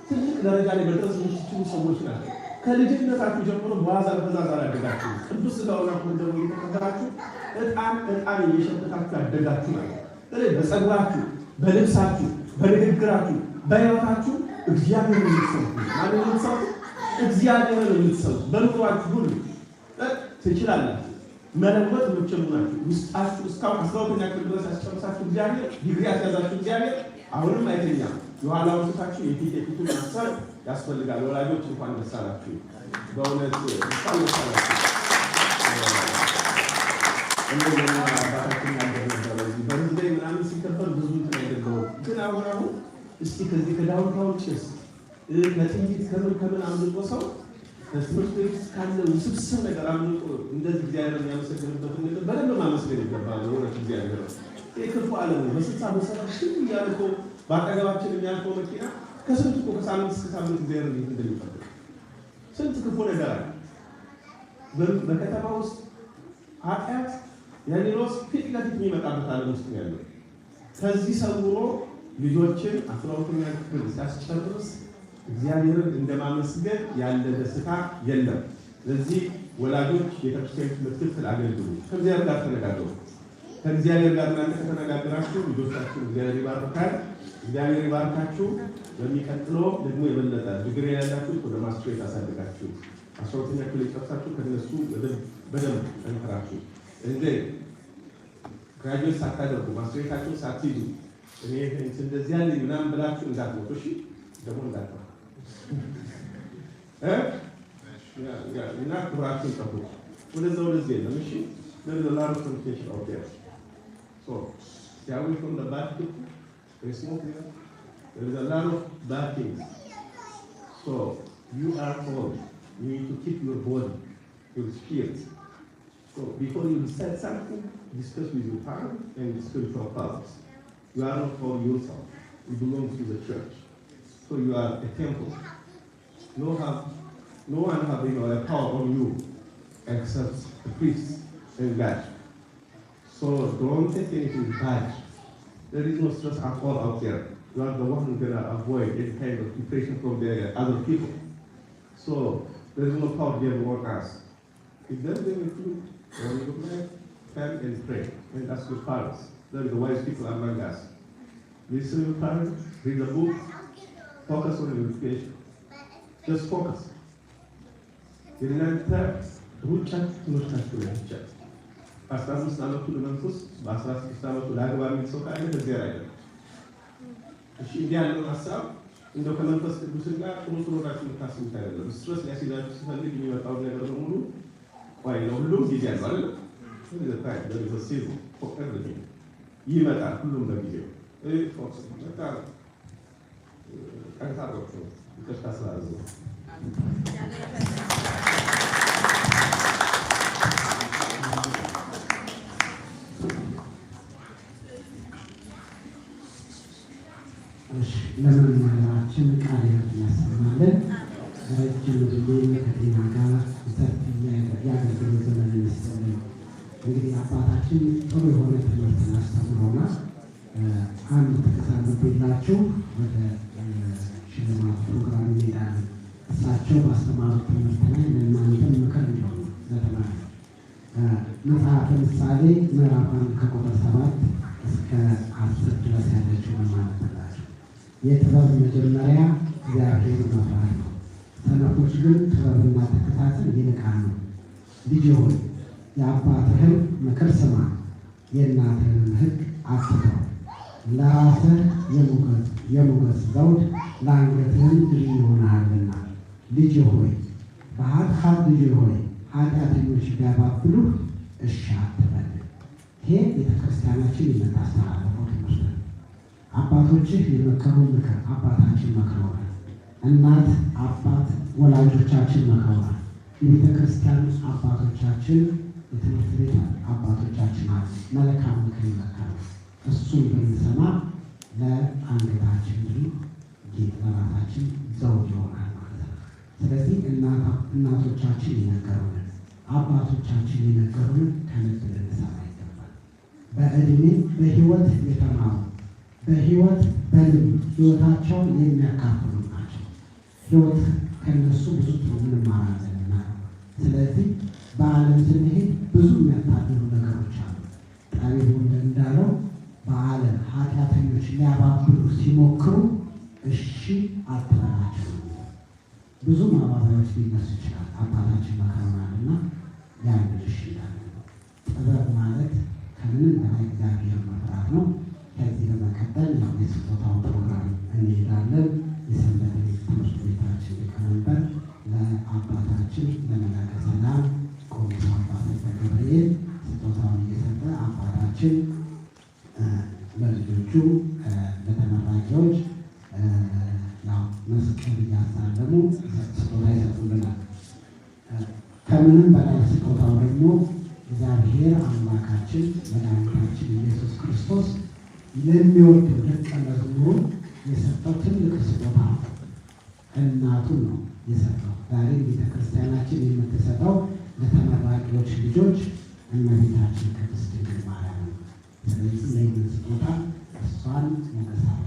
ትልቅ ደረጃ ላይ መድረስ የምትችሉ ሰዎች ናቸው። ከልጅነታችሁ ጀምሮ በዋዛ በፈዛዛ አላደጋችሁ። ቅዱስ ሥጋውና ደሙን እየተቀበላችሁ ዕጣን እየሸጠታችሁ ያደጋችሁ ማለት በጸጉራችሁ፣ በልብሳችሁ፣ በንግግራችሁ፣ በሕይወታችሁ እግዚአብሔርን የምትሰሩት ማለት የምትሰሩት እግዚአብሔርን የምትሰሩት በኑሯችሁ ሁሉ ትችላላችሁ። መለወጥ የምትችሉ ናችሁ። ውስጣችሁ እስካሁን 12ኛ ክፍል ድረስ ያስጨርሳችሁ እግዚአብሔር፣ ዲግሪ ያስያዛችሁ እግዚአብሔር አሁንም አይተኛም። የኋላውን ትታችሁ የፊቱን ማሰብ ያስፈልጋል። ወላጆች እንኳን ደስ አላችሁ፣ በእውነት እንኳን ደስ አላችሁ። እንደገና አባታችን ያደረገ በህዝብ ላይ ምናምን ሲከበር ብዙ እንትን አይደለውም። ግን አሁን እስቲ ከዚህ ከዳውንታውን ጭስ ከጥይት ከምን አምልጦ ሰው ትምህርት ቤት ካለ ውስብስብ ነገር አምልጦ እንደዚህ እግዚአብሔር የሚያመሰግንበትን ነገር በደንብ ማመስገን ይገባል። የሆነች እግዚአብሔር የክፉ ዓለም በስልሳ በሰባ ሺህ እያልኮ በአጠገባችን የሚያልፈው መኪና ከስንት እኮ ከሳምንት እስከ ሳምንት እግዚአብሔር እንዴት እንደሚፈጥር ስንት ክፉ ነገር አለ። በከተማ ውስጥ ኃጢአት ያኔሮስ ፊት ለፊት የሚመጣበት ዓለም ውስጥ ነው ያለው። ከዚህ ሰውሮ ልጆችን 12ኛ ክፍል ሲያስጨርስ እግዚአብሔርን እንደማመስገን ያለ ደስታ የለም። ስለዚህ ወላጆች ቤተክርስቲያን ትምህርት ክፍል አገልግሉ። ከእግዚአብሔር ጋር ተነጋገሩ። ከእግዚአብሔር ጋር እናንተ ከተነጋገራችሁ ልጆቻችሁ እግዚአብሔር ይባርካል። እግዚአብሔር ይባርካችሁ። በሚቀጥለው ደግሞ የበለጠ ዲግሪ ያላችሁ ወደ ማስትሬት አሳድጋችሁ 12ኛ ክፍል ጨርሳችሁ ከነሱ በደንብ ጠንክራችሁ እንደ ግራጁዌት ሳታደርጉ ማስትሬታችሁን ሳትይዙ እኔ እንደዚህ ያለ ምናምን ብላችሁ እንዳትሞቱ። እሺ ደግሞ እንዳትሞቱ እና ክብራችሁን ጠብቁ። ወደዚህ የለም። እሺ there is a lot of temptation out there. So, stay away from the bad people. They smoke there. There is a lot of bad things. So, you are called. You need to keep your body, your spirit. So, before you decide something, discuss with your parents and the spiritual fathers. You are not called yourself. You belong to the church. So, you are a temple. No one has a power on you except the priest and God. So don't take anything bad. There is no stress at all out there. You are the one who's going to avoid any kind of depression from the other people. So there is no power there on us. If there's anything, when you pray, come and pray and ask your parents. There are the wise people among us. Listen to your parents, read a book, focus on your education. Just focus. እናንተ ሩጫችሁ ትምህርታችሁ ላይ ብቻ 15 ዓመቱ ለመንፈስ በ16 ዓመቱ ለአግባ የሚል ሰው ካለ በዚያ አይደለም። እሺ እንዲህ ያለውን ሀሳብ እንደው ከመንፈስ ቅዱስ ጋር ጥሩ ራሱ የምታስቡት አይደለም። ስትረስ ሊያስይዛችሁ ሲፈልግ የሚመጣው ነገር በሙሉ ቆይ ለሁሉም ጊዜ አለው አይደል? ስለዚህ ታዲያ ለዚህ ፎከስ ይመጣል ሁሉም በጊዜው ፎከስ መጣ ካንታሮች ተስተሳሰሩ ለመምህራችን ቃል ያሰማልን። ረጅም ዕድሜ ከጤና ጋር ሰፊ የአገልግሎት ዘመን ይስጥልን። እንግዲህ አባታችን ጥሩ የሆነ ትምህርትን አስተምረውናል። አንድ ጥቅስ አንብቤላችሁ ወደ ሽልማት ፕሮግራም እንሄዳለን። እሳቸው ባስተማሩት ትምህርት ላይ ለእናንተም ምክር እንዲሆኑ ለተማሪ መጽሐፈ ምሳሌ ምዕራፍ 1 ከቁጥር 7 እስከ 10 ድረስ ያለችው ማለት የጥበብ መጀመሪያ እግዚአብሔር መፍራት ነው፣ ሰነፎች ግን ጥበብና ተከታተል ይንቃሉ። ልጅ ሆይ የአባትህን ምክር ስማ፣ የእናትህን ሕግ አትተው። ለራስህ የሞገስ ዘውድ ለአንገትህም ድል ይሆናልና። ልጅ ሆይ ልጅ ሆይ ኃጢአተኞች ቢያባብሉህ እሺ አትበል። ይሄ ቤተክርስቲያናችን የምታስተላልፈው ትምህርት ነው። አባቶችህ የመከሩ ምክር አባታችን መክረዋል። እናት አባት ወላጆቻችን መክረዋል። የቤተ ክርስቲያን አባቶቻችን የትምህርት ቤት አባቶቻችን መልካም ምክር ይመክራሉ። እሱን ብንሰማ ለአንገታችን ጌጥ ለራሳችን ዘውድ ይሆናል ማለት ነው። ስለዚህ እናቶቻችን የነገሩንን አባቶቻችን የነገሩንን ከልብ ልንሰማ ይገባል። በዕድሜ በሕይወት የተማሩ በሕይወት በልምድ ሕይወታቸውን የሚያካፍሉ ናቸው። ሕይወት ከነሱ ብዙ እንማራለንና ስለዚህ በዓለም ስንሄድ ብዙ የሚያታልሉ ነገሮች አሉ። ጠቢቡ እንዳለው በዓለም ኃጢአተኞች ሊያባብሉ ሲሞክሩ እሺ አትበላቸው። ብዙ ማባቢያዎች ሊነሱ ይችላል። አባታችን መክረውናልና ያንን እሺ ይላል። ጥበብ ማለት ከምንም በላይ እግዚአብሔር መፍራት ነው። ከዚህ በመቀጠል ያው የስጦታው ፕሮግራም እንሄዳለን። የሰንበት ትምህርት ቤታችን ሊቀመንበር ለአባታችን ለመላከ ሰላም ቆሞስ አባ ገብርኤል ስጦታውን እየሰጠ አባታችን ለልጆቹ ለተመራቂዎች መስቀል እያሳለሙ ስጦታ ይሰጡልናል። ከምንም በላይ ስጦታው ደግሞ እግዚአብሔር አምላካችን መድኃኒታችን ኢየሱስ ክርስቶስ ለሚወደው ደቀ መዝሙሩ የሰጠው ትልቅ ስጦታ እናቱን ነው የሰጠው። ዛሬ ቤተክርስቲያናችን የምትሰጠው ለተመራቂዎች ልጆች እመቤታችን ቅድስት ድንግል ማርያም ነው። ስለዚህ ለይህን ስጦታ እሷን መመሳለ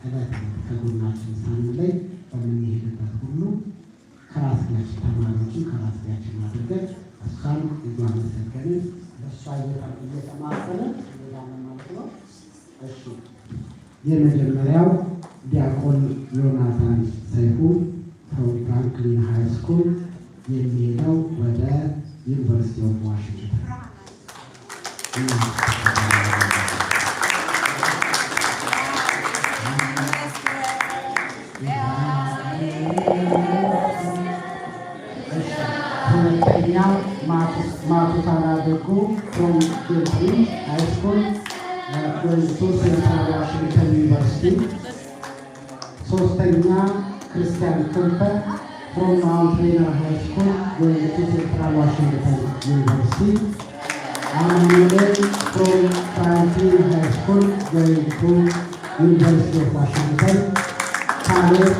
ዕለት ከጎናችን ሳንለይ በምንሄድበት ሁሉ ከራስያችን ተማሪዎችን ከራስያችን አድርገን እሷን እያመሰገንን በእሷ እየተማጸንን ሌላምን ማለት ነው። እሺ የመጀመሪያው ዲያቆን ዮናታን ሰይፉ ፍራንክሊን ሃይ ስኩል የሚሄደው ወደ ዩኒቨርሲቲ ኦፍ ዋሽንግተን። ሁለተኛው ማቱሳላ ደጉ ፍሮም ኬንትሪ ሃይ ስኩል to Central Washington University. ሶስተኛ ክርስቲያን ክንፈ from Mount Rainier High School going to Central Washington University. Amanuel from Franklin High School going to University of Washington. Caleb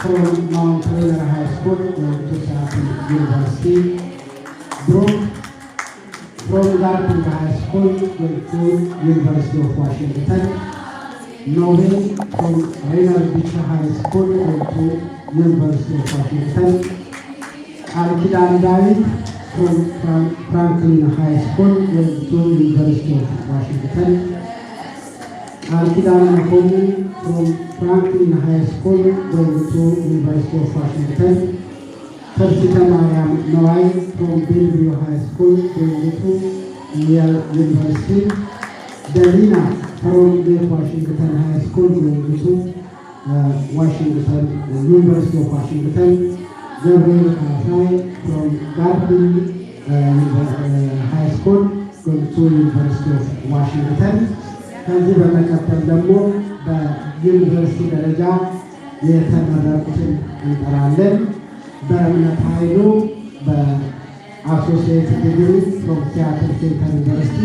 from Mount Rainier High School going to Seattle University. Brooke from Garfield High School going to University of Washington. Noel from Rainier Beach High School going to University of Washington. Alkidan David from Franklin High School going to University of Washington. Alkidan Nakomi from Franklin High School going to University of Washington. Persita Mariam Noai from Bellevue High School going to Yale University. Delina from Lake Washington High School going to Washington University of Washington. Gabriel Kasai from Garfield High School going to University of Washington. ከዚህ በመቀጠል ደግሞ በዩኒቨርሲቲ ደረጃ የተመረቁትን እንጠራለን። በእምነት ኃይሉ በአሶሲኤት ዲግሪ ፍሮም ሲያትል ሴንተር ዩኒቨርሲቲ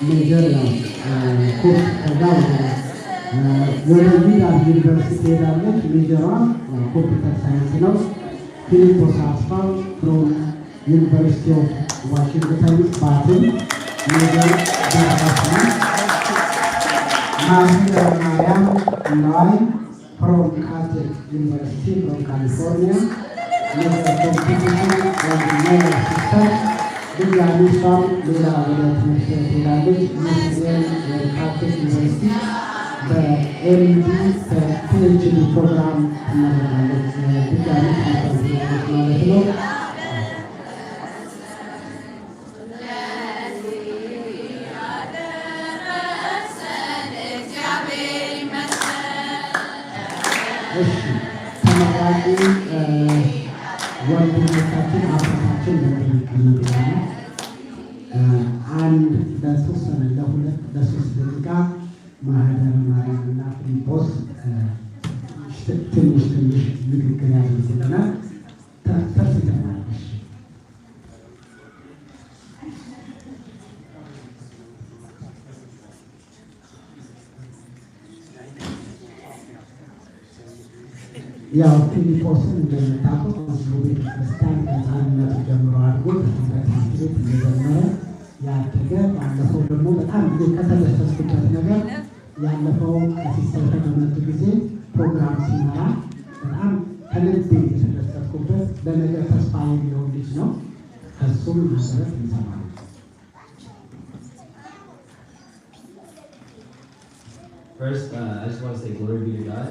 ሜጀር ነው ኮርስ ከዛ ወደ ዩኒቨርሲቲ ትሄዳለች። ሜጀሯ ኮምፒውተር ሳይንስ ነው። ፊሊፖስ አስፋው ፍሮም ዩኒቨርሲቲ ኦፍ ዋሽንግተን ባትል ሜጀር ዳታስ ማርያም ናይ from Caltech University from California, Mr. Competition and Mega System, ድጋሚ እሷም ሌላ ወደ ትምህርት ቤት ሄዳለች። ይህንን የካልቴክ ዩኒቨርሲቲ በኤምዲ በፒኤችዲ ፕሮግራም ትመረቃለች። ድጋሚ ትምህርት ማለት ነው። ተመራቂ ወንድሞቻችን አባታችን እንደሚቀመጡ አንድ ለተወሰነ ለሁለት ለሶስት ደቂቃ ማህደረ ማርያምና ፊልጶስ ትንሽ ንግግር ያደርጉልናል። ተርትተናለች። ያው ፊልጶስን እንደምታውቁት እዚሁ ቤተክርስቲያን ከህፃንነቱ ጀምሮ አድጎ በትምህርት ቤት እየጀመረ ያደገ ባለፈው ደግሞ በጣም ጊዜ ከተደሰትኩበት ነገር ያለፈው ከሲስተር በመጡ ጊዜ ፕሮግራም ሲመራ በጣም ከልቤ የተደሰትኩበት ለነገ ተስፋ የሚሆን ልጅ ነው። ከሱም መሰረት እንሰማለን። First, I just want to say glory be to God.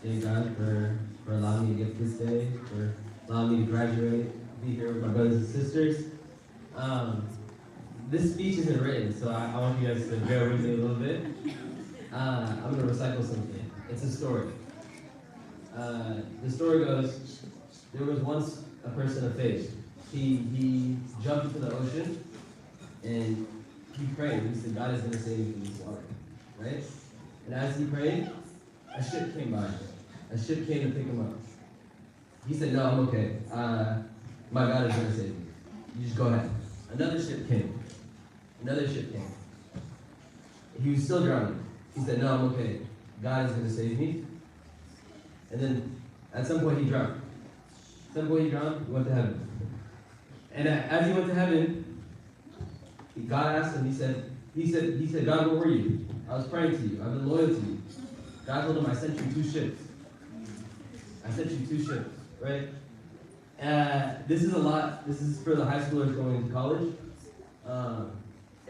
Thank God for allowing me to get this day, for allowing me to graduate, be here with my brothers and sisters. This speech isn't written, so I want you guys to bear with me a little bit. I'm going to recycle something. It's a story. The story goes, there was once a person of faith. He jumped into the ocean and he prayed. He said, God is going to save me from this water, right? And as he prayed, a ship came by. A ship came to pick him up. He said, no, I'm okay. My God is going to save me. You just go ahead. Another ship came. Another ship came. He was still drowning. He said, no, I'm okay. God is going to save me. And then at some point he drowned. At some point he drowned, he went to heaven. And as he went to heaven, God asked him, he said, God, where were you? I was praying to you. I've been loyal to you. God told him, I sent you 2 ships. I sent you 2 ships, right? This is a lot. This is for the high schoolers going to college.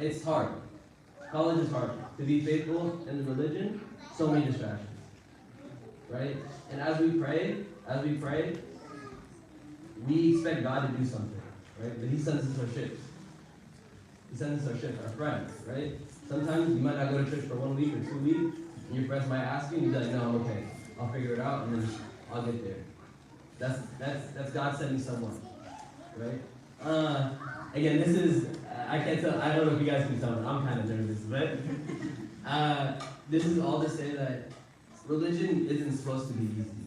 It's hard. College is hard. To be faithful in the religion, so many distractions, right? And as we pray, we expect God to do something, right? But he sends us our ships. He sends us our ships, our friends, right? Sometimes you might not go to church for 1 week or 2 weeks, and your friends might ask you, and you're like, no, I'm okay. I'll figure it out, and then I'll get there. That's God sending someone, right? Again, this is, I can't tell, I don't know if you guys can tell, but I'm kind of nervous, but this is all to say that religion isn't supposed to be easy.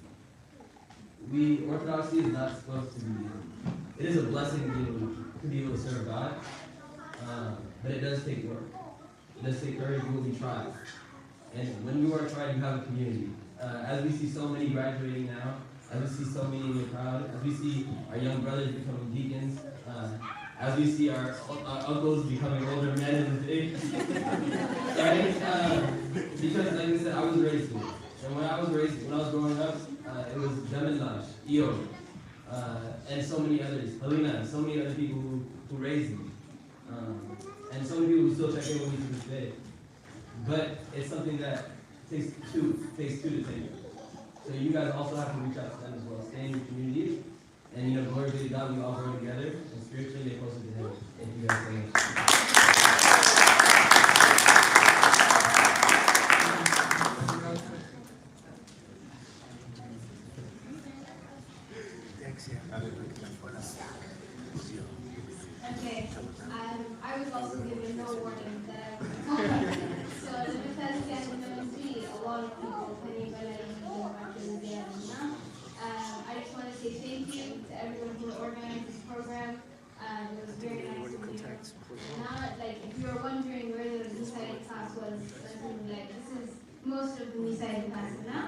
Orthodoxy is not supposed to be easy. It is a blessing to be able to serve God, but it does take work. It does take courage. You will be tried. And when you are tried, you have a community. As we see so many graduating now, as we see so many in the crowd, as we see our young brothers becoming deacons, as we see our uncles becoming older men in the faith, right? Because like I said, I was raised here. And when I was growing up, it was Demenaj, Eo, and so many others, Helena, and so many other people who raised me. And so many people who still check in with me to this day. But it's something that takes two to tango. So you guys also have to reach out to them as well. Stay in your communities. And glory be to God, we all grow together and spiritually get closer to Him. Thank you guys so much. Okay, I was also given no warning that I was going. So the defense can see a lot of people putting I just want to say thank you to everyone who organized this program. It was very nice to meet you. Now, if you are wondering where the Nisai class was, this is most of the Nisai class now.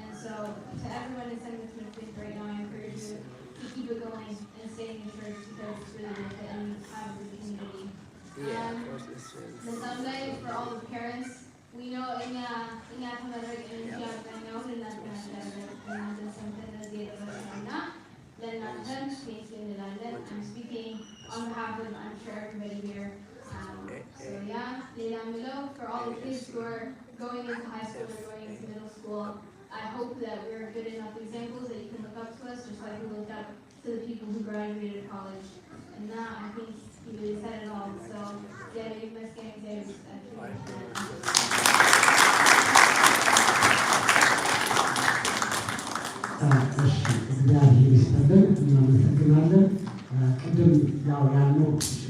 And so, to everyone in 17th right now, I encourage you to keep it going and stay in the church because it's really worth it and have a good community. The Sunday for all the parents, we know in ተመረቅ እንጂ አብዛኛውን እናንተ ሰምተን እዚህ የደረስነውና ለእናንተም ቴንክ እንላለን። I'm speaking on behalf of, I'm sure, everybody here. So yeah, ሌላ ምለው for all the kids who are going into high school or going into middle school, I hope that we're good enough examples that you can look up to us, just like we looked up to the people who graduated college. And now I think he really said it all. So yeah, you must get examples. እግዚአብሔር ይስጥልን፣ እናመሰግናለን። ቅድም ያው ያለው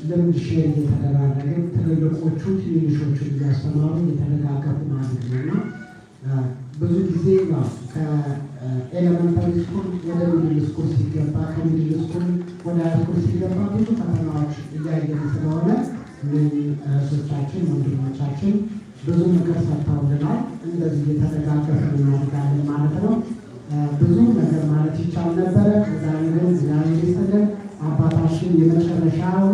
ልምድ ሼር እየተደራረገ ትልልቆቹ ትንንሾቹን እያስተማሩ እየተደጋገፉ ማለት ነው እና ብዙ ጊዜ ያው ከኤሌመንታሪ ስኩል ወደ ሚድል ስኩል ሲገባ ከሚድል ስኩል ወደ ሃይ ስኩል ሲገባ ብዙ ፈተናዎች እያየን ስለሆነ እህቶቻችን ወንድሞቻችን ብዙ ምክር ሰጥተውልናል። እንደዚህ እየተደጋገፍን እናድጋለን ማለት ነው። ብዙ ነገር ማለት ይቻል ነበረ። ዛሬ ግን እግዚአብሔር ይስጥልን አባታችን የመጨረሻው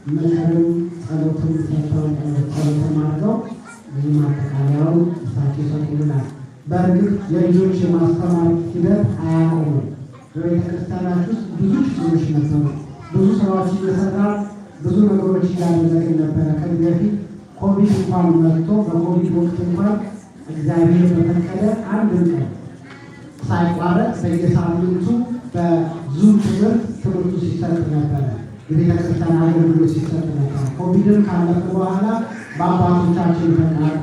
ምክርም ጸሎትም ሰጥተው ጸሎትም አድርገው ማጠቃለያውን እሳቸው ይሰጡልናል። በእርግጥ የልጆች የማስተማር ሂደት አያቆምም። በቤተክርስቲያናችን ውስጥ ብዙ ችግሮች ነበሩ። ብዙ ስራዎች እየሰራ ብዙ ነገሮች እያደረግን ነበረ። ከዚህ በፊት ኮቪድ እንኳን መጥቶ በኮቪድ ወቅት እንኳን እግዚአብሔር በፈቀደ አንድ ቀን ሳይቋረጥ በየሳምንቱ በዙም ትምህርቱ ሲሰጥ ነበረ። የቤተክርስቲያን አገልግሎት ሲሰጥ ነበረ። ኮቪድን ካለፈ በኋላ በአባቶቻችን ፈቃድ፣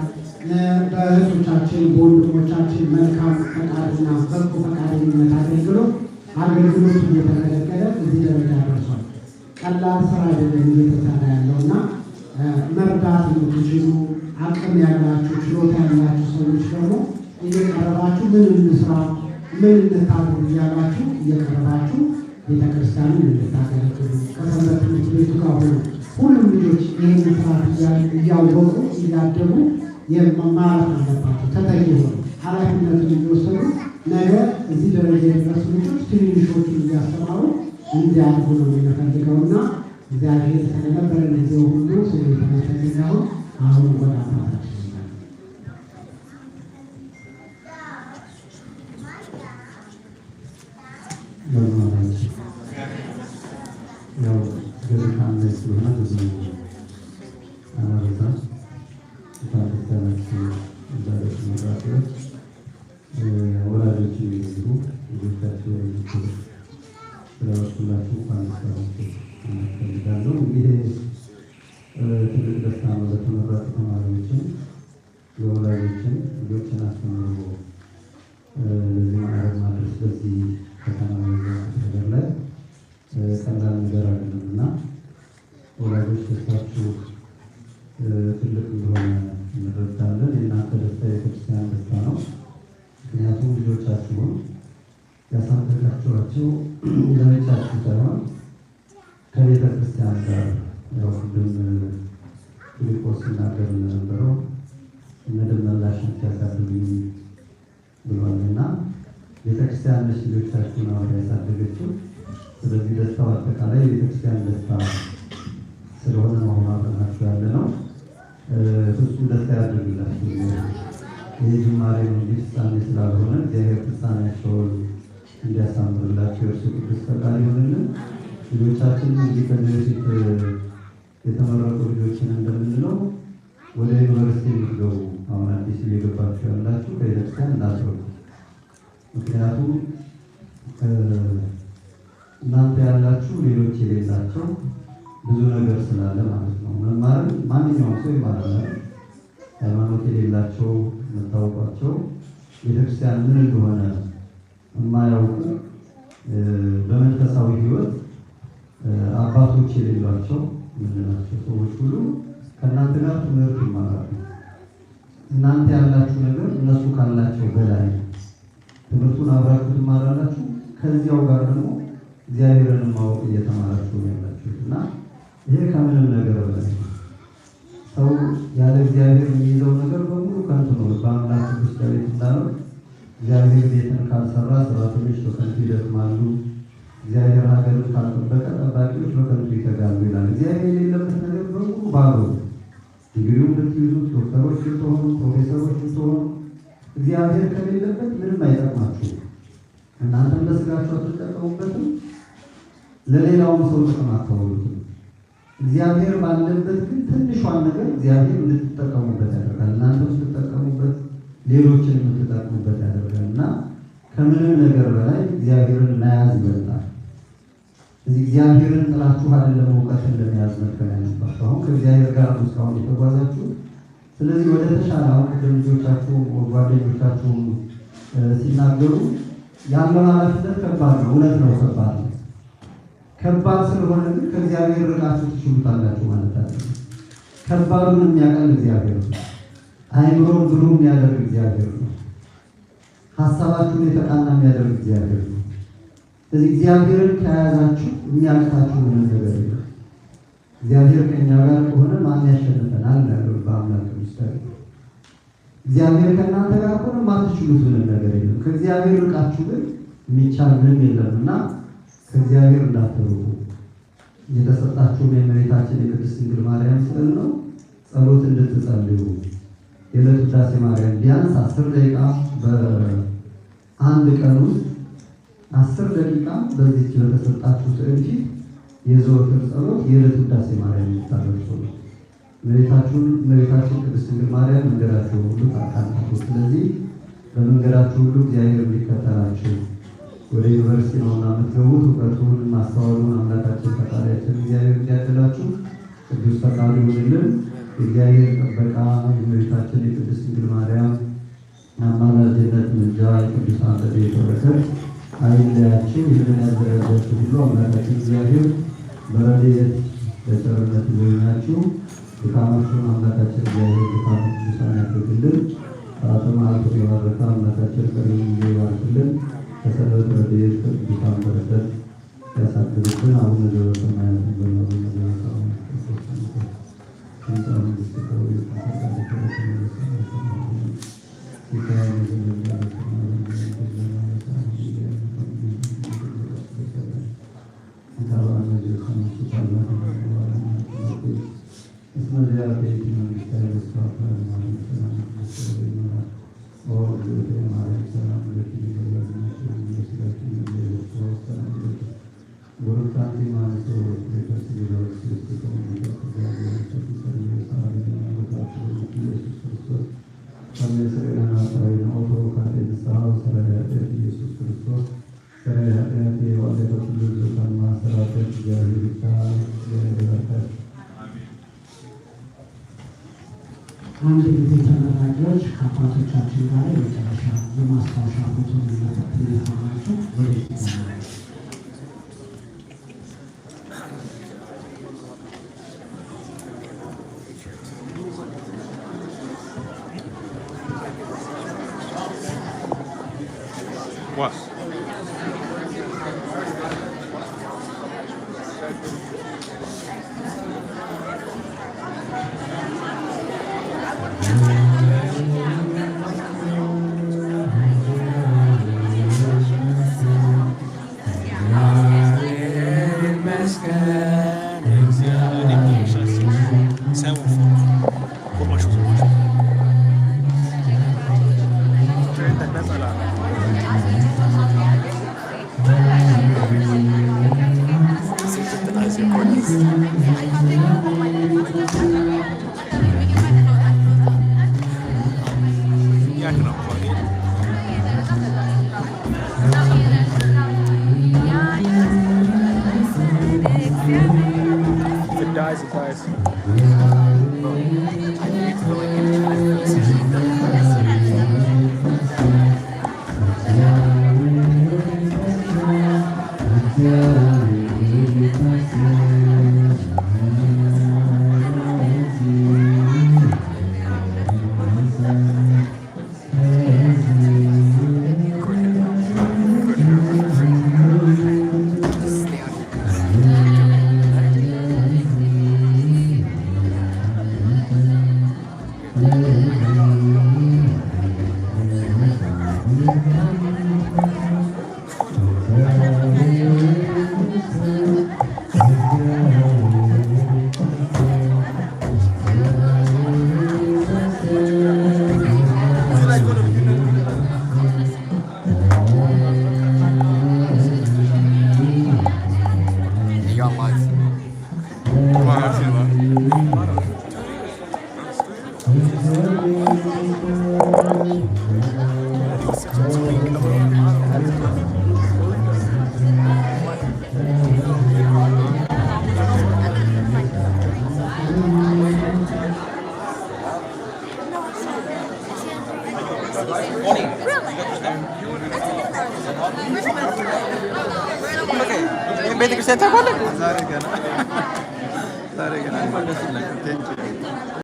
በእህቶቻችን በወንድሞቻችን መልካም ፈቃድና በጎ ፈቃደኝነት አገልግሎቱ እየተገለገለ እዚህ ደረጃ ደርሷል። ቀላል ስራ አይደለም እየተሰራ ያለውና መርዳት የምትችሉ አቅም ያላችሁ ችሎታ ያላችሁ ሰዎች ደግሞ እየቀረባችሁ ምን እንስራ ምን እንታደርግ እያላችሁ እየቀረባችሁ ቤተክርስቲያንን እንድታገለግሉ ከሰንበት ትምህርት ቤቱ ጋር ሆነ ሁሉም ልጆች ይህን ስርዓት እያወቁ እያደጉ የመማራት አለባቸው። ተጠቂ ሆኑ ኃላፊነቱን እየወሰዱ ነገ እዚህ ደረጃ የደረሱ ልጆች ትንንሾቹን እያስተማሩ እንዲያድጉ ነው የምንፈልገውና እግዚአብሔር ስለነበረን ጊዜ ሁሉ ስለ የተመሰገነው አሁን ወደ አባታችን ያው ገርካም ላይ ስለሆነ ብዙ አናበዛ ታሪካላችሁ ዛሬ መራቶች ወላጆች የሚሉ ልጆቻቸው የሚሉ ስለወጡላችሁ ፋንታችሁ እናፈልጋለሁ። ይሄ ትልቅ ደስታ ነው ለተመራቂ ተማሪዎችን የወላጆችን ልጆችን አስተምሮ ለዚህ ማዕረግ ማድረስ በዚህ ከተማ ነገር ላይ ቀላል ነገር አይደለም እና ወላጆች ደስታችሁ ትልቅ እንደሆነ እንረዳለን። የእናንተ ደስታ የቤተክርስቲያን ደስታ ነው። ምክንያቱም ልጆቻችሁን ያሳደጋችኋቸው ለብቻችሁ ሳይሆን ከቤተክርስቲያን ጋር ያው ሁሉም ፊልጶስ ሲናገር እንደነበረው መደመላሽን ሲያሳድጉኝ ብሏልና ቤተክርስቲያን ነች ልጆቻችሁን አብራ ያሳደገችው። ስለዚህ ደስታው አጠቃላይ የቤተክርስቲያን ደስታ ስለሆነ ነው አብረናችሁ ያለ ነው። ፍጹም ደስታ ያድርግላችሁ። ይህ ጅማሬ ነው እንጂ ፍጻሜ ስላልሆነ እግዚአብሔር ፍጻሜያቸውን እንዲያሳምርላቸው የእርሱ ቅዱስ ፈቃድ ይሆንልን። ልጆቻችን እንግዲህ ከዚህ በፊት የተመረጡ ልጆችን እንደምንለው ወደ ዩኒቨርሲቲ የሚገቡ አሁን አዲስ እየገባችሁ ያላችሁ ከቤተክርስቲያን እንዳትወጡ። ምክንያቱም እናንተ ያላችሁ ሌሎች የሌላቸው ብዙ ነገር ስላለ ማለት ነው። መማርን ማንኛውም ሰው ይማራል። ሃይማኖት የሌላቸው የምታውቋቸው ቤተክርስቲያን ምን እንደሆነ የማያውቁ በመንፈሳዊ ሕይወት አባቶች የሌሏቸው ምንላቸው ሰዎች ሁሉ ከእናንተ ጋር ትምህርት ይማራሉ። እናንተ ያላችሁ ነገር እነሱ ካላቸው በላይ ትምህርቱን አብራችሁ ትማራላችሁ። ከዚያው ጋር ደግሞ እግዚአብሔርን ማወቅ እየተማራችሁ ያላችሁት እና ይሄ ከምንም ነገር በላይ ሰው ያለ እግዚአብሔር የሚይዘው ነገር በሙሉ ከንቱ ነው። በአምላክ ቅዱስ ዳዊት እንዳለው እግዚአብሔር ቤትን ካልሰራ ሰራተኞች በከንቱ ይደክማሉ፣ እግዚአብሔር ሀገርን ካልጠበቀ ጠባቂዎች በከንቱ ይተጋሉ ይላል። እግዚአብሔር የሌለበት ነገር በሙሉ ባዶ ዲግሪውን ብትይዙት፣ ዶክተሮች ብትሆኑ፣ ፕሮፌሰሮች ብትሆኑ እግዚአብሔር ከሌለበት ምንም አይጠቅማችሁም። እናንተም ለስጋችሁ አትጠቀሙበትም፣ ለሌላውም ሰው ጥቅም አታውሉትም። እግዚአብሔር ባለበት ግን ትንሿን ነገር እግዚአብሔር እንድትጠቀሙበት ያደርጋል። እናንተም ስትጠቀሙበት ሌሎችን የምትጠቅሙበት ያደርጋል እና ከምንም ነገር በላይ እግዚአብሔርን መያዝ ይበልጣል። እዚህ እግዚአብሔርን ጥላችሁ አይደለም እውቀትን ለመያዝ መከራ ያለባችሁ። አሁን ከእግዚአብሔር ጋር ነው እስካሁን የተጓዛችሁ። ስለዚህ ወደ ተሻለ አሁን ልጆቻችሁ ጓደኞቻችሁ ሲናገሩ ያለው ኃላፊነት ከባድ ነው። እውነት ነው፣ ከባድ ነው። ከባድ ስለሆነ ግን ከእግዚአብሔር ርቃችሁ ትችሉታላችሁ ማለት አይደለም። ከባዱን የሚያቀል እግዚአብሔር ነው። አይምሮን ብሩህ የሚያደርግ እግዚአብሔር ነው። ሀሳባችሁን የተቃና የሚያደርግ እግዚአብሔር ነው። ስለዚህ እግዚአብሔርን ከያዛችሁ የሚያቅታችሁ ምንም ነገር የለም። እግዚአብሔር ከእኛ ጋር ከሆነ ማን ያሸንፈናል? ያለው በአምላክ ምስጢር እግዚአብሔር ከእናንተ ጋር ከሆነ ማትችሉት ምንም ነገር የለም። ከእግዚአብሔር ርቃችሁ ግን የሚቻል ምንም የለም እና ከእግዚአብሔር እንዳትርቁ። የተሰጣችሁም የእመቤታችን የቅድስት ድንግል ማርያም ስዕል ነው። ጸሎት እንድትጸልዩ የዕለት ውዳሴ ማርያም ቢያንስ 10 ደቂቃ በአንድ ቀን ውስጥ 10 ደቂቃ በዚች በተሰጣችሁ ስዕል ፊት የዘወትር ጸሎት የዕለት ውዳሴ ማርያም የምታደርሱ ነው። እመቤታችን ቅድስት ድንግል ማርያም መንገዳችሁ ሁሉ ታቃናችሁ። ስለዚህ በመንገዳችሁ ሁሉ እግዚአብሔር እንዲከተላችሁ ወደ ዩኒቨርሲቲ ነውና የምትገቡት እውቀቱን ማስተዋሉን አምላካችን ፈጣሪያችን እግዚአብሔር እንዲያድላችሁ ቅዱስ ፈቃዱ ይሁንልን። የእግዚአብሔር ጥበቃ የእመቤታችን የቅድስት ድንግል ማርያም አማላጅነት ምልጃ የቅዱሳን ረድኤት በረከት አይለያችሁ። ይህንን ያዘጋጃችሁ ሁሉ አምላካችን እግዚአብሔር በረድኤት በቸርነት ይጎብኛችሁ። ድካማችሁን አምላካችን እግዚአብሔር ድካም ቅዱሳን ያድርግልን። ሰዓቱን አልፎ የባረከ አምላካችን ቀሪውን ጊዜ ይባርክልን። ከሰንበት ረድኤት ከቅዱሳን በረከት ያሳድርብን። አቡነ ዘበሰማያት በመሩ አንድ ጊዜ ተመራቂዎች ከአባቶቻችን ጋር የመጨረሻ የማስታወሻ ፎቶ የሚመጣት የሚሆናቸው ወደፊት ቤተክርስቲያን ታውቃለህ? ዛሬ ገና